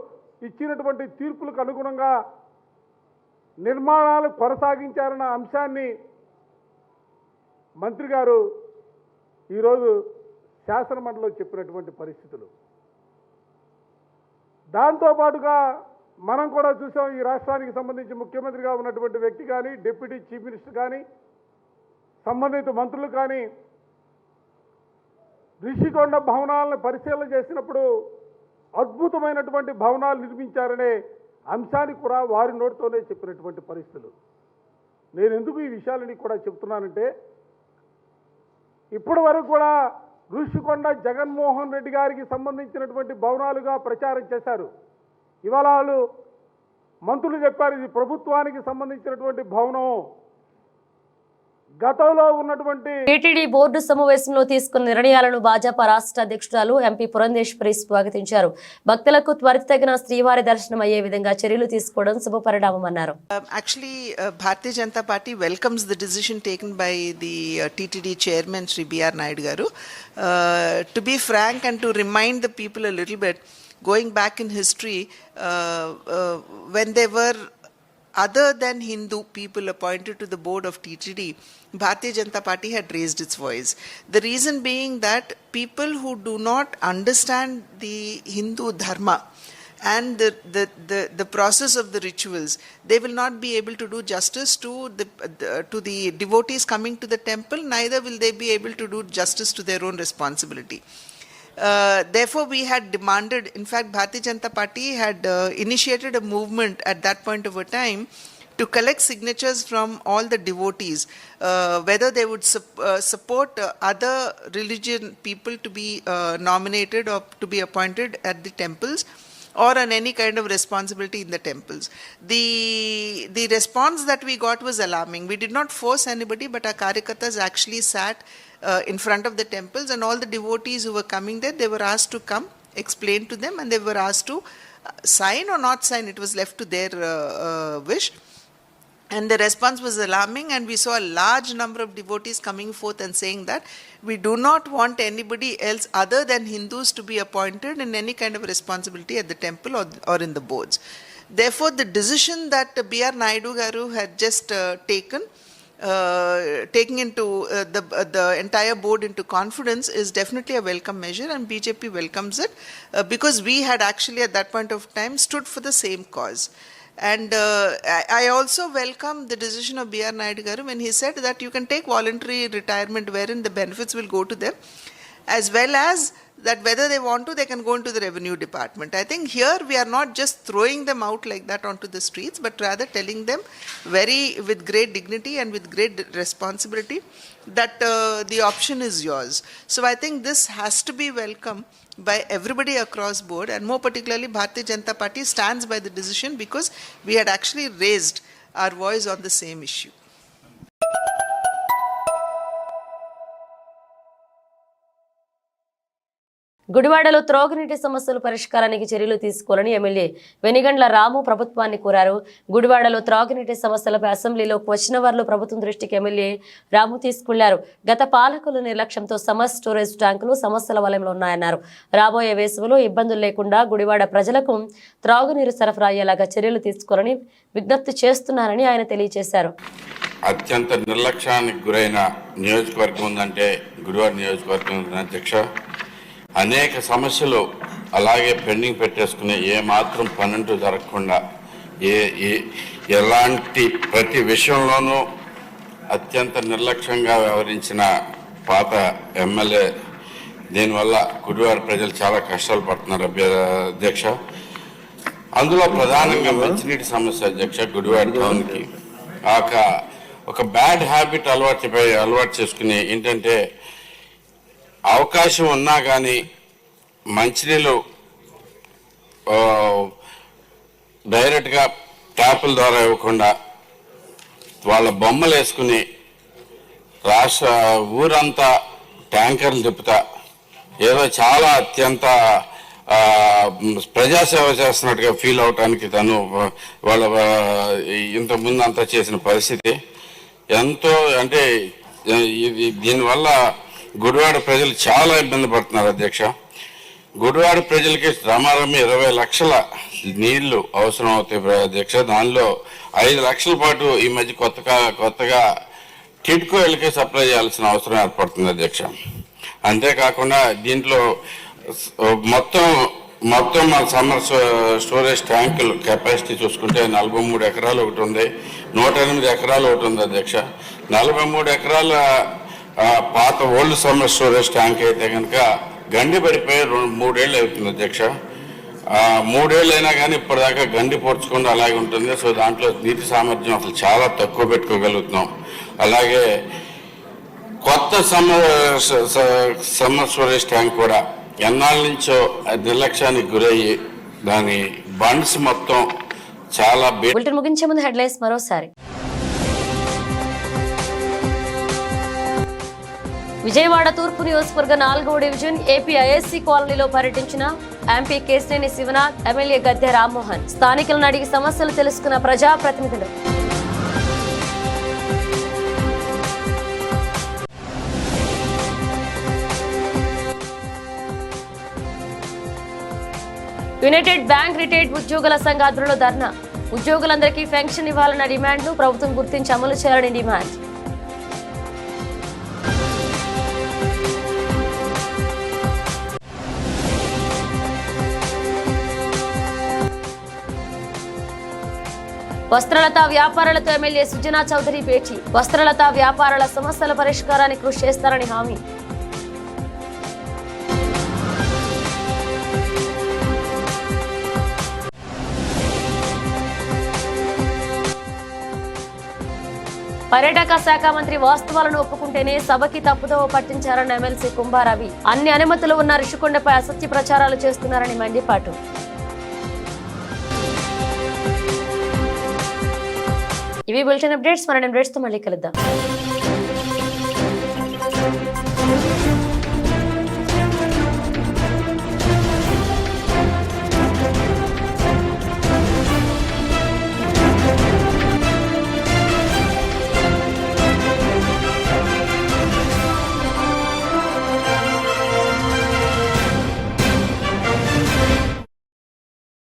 ఇచ్చినటువంటి తీర్పులకు అనుగుణంగా నిర్మాణాలు కొనసాగించారన్న అంశాన్ని మంత్రి గారు ఈరోజు శాసన మండలిలో చెప్పినటువంటి పరిస్థితులు. దాంతోపాటుగా మనం కూడా చూసాం, ఈ రాష్ట్రానికి సంబంధించి ముఖ్యమంత్రిగా ఉన్నటువంటి వ్యక్తి కానీ, డిప్యూటీ చీఫ్ మినిస్టర్ కానీ, సంబంధిత మంత్రులు కానీ రిషికొండ భవనాలను పరిశీలన చేసినప్పుడు అద్భుతమైనటువంటి భవనాలు నిర్మించారనే అంశాన్ని కూడా వారి నోటితోనే చెప్పినటువంటి పరిస్థితులు. నేను ఎందుకు ఈ విషయాలని కూడా చెప్తున్నానంటే, ఇప్పటి వరకు కూడా ఋషికొండ జగన్మోహన్ రెడ్డి గారికి సంబంధించినటువంటి భవనాలుగా ప్రచారం చేశారు. ఇవాళ వాళ్ళు మంత్రులు చెప్పారు ఇది ప్రభుత్వానికి సంబంధించినటువంటి భవనం. గతంలో ఉన్నటువంటి టీటీడీ బోర్డు సమావేశంలో తీసుకున్న నిర్ణయాలను భాజపా రాష్ట్ర అధ్యక్షురాలు ఎంపీ పురంధేశ్వరి స్వాగతించారు. భక్తులకు త్వరితగిన శ్రీవారి దర్శనం అయ్యే విధంగా చర్యలు తీసుకోవడం శుభపరిణామమన్నారు. Actually, Bharatiya Janata Party welcomes the decision taken by the TTD chairman Sri B.R. Naidu garu. To be frank and to remind the people a little bit, going back in history, when there were other than Hindu people appointed to the board of TTD, Bharatiya Janata Party had raised its voice. The reason being that people who do not understand the Hindu dharma and the process of the rituals, they will not be able to do justice to the devotees coming to the temple, neither will they be able to do justice to their own responsibility. Therefore, we had demanded, in fact, Bharatiya Janata Party had initiated a movement at that point of a time to collect signatures from all the devotees, whether they would support other religion people to be nominated or to be appointed at the temples, or on any kind of responsibility in the temples. The response that we got was alarming. We did not force anybody, but our Karyakartas actually sat in front of the temples, and all the devotees who were coming there, they were asked to come, explain to them, and they were asked to sign or not sign. It was left to their wish. And the response was alarming, and we saw a large number of devotees coming forth and saying that we do not want anybody else other than Hindus to be appointed in any kind of responsibility at the temple or in the boards. Therefore, the decision that B.R. Naidu garu had just taking into the entire board into confidence is definitely a welcome measure, and BJP welcomes it because we had actually at that point of time stood for the same cause. And I also welcome the decision of B.R. Naidu garu when he said that you can take voluntary retirement wherein the benefits will go to them, as well as that whether they want to, they can go into the revenue department. I think here we are not just throwing them out like that onto the streets, but rather telling them with great dignity and with great responsibility that the option is yours. So I think this has to be welcome by everybody across board, and more particularly Bharatiya Janata Party stands by the decision because we had actually raised our voice on the same issue. గుడివాడలో త్రాగునీటి సమస్యల పరిష్కారానికి చర్యలు తీసుకోవాలని ఎమ్మెల్యే వెనిగండ్ల రాము ప్రభుత్వాన్ని కోరారు. గుడివాడలో త్రాగునీటి సమస్యలపై అసెంబ్లీలో క్వశ్చన్ అవర్లు ప్రభుత్వం దృష్టికి ఎమ్మెల్యే రాము తీసుకెళ్లారు. గత పాలకుల నిర్లక్ష్యంతో సమ్మర్ స్టోరేజ్ ట్యాంకులు సమస్యల వలయంలో ఉన్నాయన్నారు. రాబోయే వేసవిలో ఇబ్బందులు లేకుండా గుడివాడ ప్రజలకు త్రాగునీరు సరఫరా అయ్యేలాగా చర్యలు తీసుకోవాలని విజ్ఞప్తి చేస్తున్నారని ఆయన తెలియజేశారు. అత్యంత నిర్లక్ష్యానికి గురైన నియోజకవర్గం ఉందంటే గుడివాడ నియోజకవర్గం అధ్యక్ష. అనేక సమస్యలు అలాగే పెండింగ్ పెట్టేసుకుని ఏమాత్రం పనంటూ జరగకుండా ఎలాంటి ప్రతి విషయంలోనూ అత్యంత నిర్లక్ష్యంగా వ్యవహరించిన పాత ఎమ్మెల్యే. దీనివల్ల గుడివాడ ప్రజలు చాలా కష్టాలు పడుతున్నారు అధ్యక్ష. అందులో ప్రధానంగా మంచినీటి సమస్య అధ్యక్ష. గుడివాడ టౌన్కి ఒక బ్యాడ్ హ్యాబిట్ అలవాటు చేసుకుని ఏంటంటే అవకాశం ఉన్నా కానీ మంచినీళ్ళు డైరెక్ట్గా ట్యాపుల ద్వారా ఇవ్వకుండా వాళ్ళ బొమ్మలు వేసుకుని ఊరంతా ట్యాంకర్లు తిప్పుతా ఏదో చాలా అత్యంత ప్రజాసేవ చేస్తున్నట్టుగా ఫీల్ అవటానికి తను వాళ్ళ ఇంతకుముందు అంతా చేసిన పరిస్థితి ఎంతో అంటే దీనివల్ల గుడివాడ ప్రజలు చాలా ఇబ్బంది పడుతున్నారు అధ్యక్ష. గుడివాడ ప్రజలకి రమారమి 20 లక్షల నీళ్లు అవసరం అవుతాయి అధ్యక్ష. దానిలో 5 లక్షల పాటు ఈ మధ్య కొత్తగా టిడ్కో ఇళ్ళకి సప్లై చేయాల్సిన అవసరం ఏర్పడుతుంది అధ్యక్ష. అంతేకాకుండా దీంట్లో మొత్తం మొత్తం మన సమ్మర్ స్టోరేజ్ ట్యాంకులు కెపాసిటీ చూసుకుంటే 43 ఎకరాలు ఒకటి ఉంది, 108 ఎకరాలు ఒకటి ఉంది అధ్యక్ష. 43 ఎకరాల పాత ఓల్డ్ సమ్మర్ స్టోరేజ్ ట్యాంక్ అయితే కనుక గండి పడిపోయి 3 ఏళ్ళు అవుతుంది అధ్యక్ష. 3 ఏళ్ళు అయినా కానీ ఇప్పటిదాకా గండి పొడుచుకుండా అలాగే ఉంటుంది. సో దాంట్లో నీటి సామర్థ్యం అసలు చాలా తక్కువ పెట్టుకోగలుగుతున్నాం. అలాగే కొత్త సమ్మర్ స్టోరేజ్ ట్యాంక్ కూడా ఎన్నాళ్ళ నుంచో నిర్లక్ష్యానికి గురయ్యి దాని బండ్స్ మొత్తం చాలా బులెటిన్ ముగించే ముందు హెడ్లైన్స్ మరోసారి. విజయవాడ తూర్పు నియోజకవర్గ 4వ డివిజన్ ఏపీ ఐఎస్సీ కాలనీలో పర్యటించిన ఎంపీ కేశినేని శివనాథ్, ఎమ్మెల్యే గద్దె రామ్మోహన్. స్థానికులను అడిగి సమస్యలు తెలుసుకున్న ప్రజాప్రతినిధులు. యునైటెడ్ బ్యాంక్ రిటైర్డ్ ఉద్యోగుల సంఘ ఆధ్వర్యంలో ధర్నా. ఉద్యోగులందరికీ పెన్షన్ ఇవ్వాలన్న డిమాండ్ను ప్రభుత్వం గుర్తించి అమలు చేయాలని డిమాండ్. వస్త్రలత వ్యాపారులతో ఎమ్మెల్యే సుజనా చౌదరి భేటీ. వస్త్రలత వ్యాపారుల సమస్యల పరిష్కారానికి కృషి చేస్తారని హామీ. పర్యాటక శాఖ మంత్రి వాస్తవాలను ఒప్పుకుంటేనే సభకి తప్పుదోవ పట్టించారన్న ఎమ్మెల్సీ కుంభారవి. అన్ని అనుమతులు ఉన్న రిషికొండపై అసత్య ప్రచారాలు చేస్తున్నారని మండిపాటు. ఇవి బులెటిన్ అప్డేట్స్. మరిన్ని అప్డేట్స్ తో మళ్ళీ కలుద్దాం.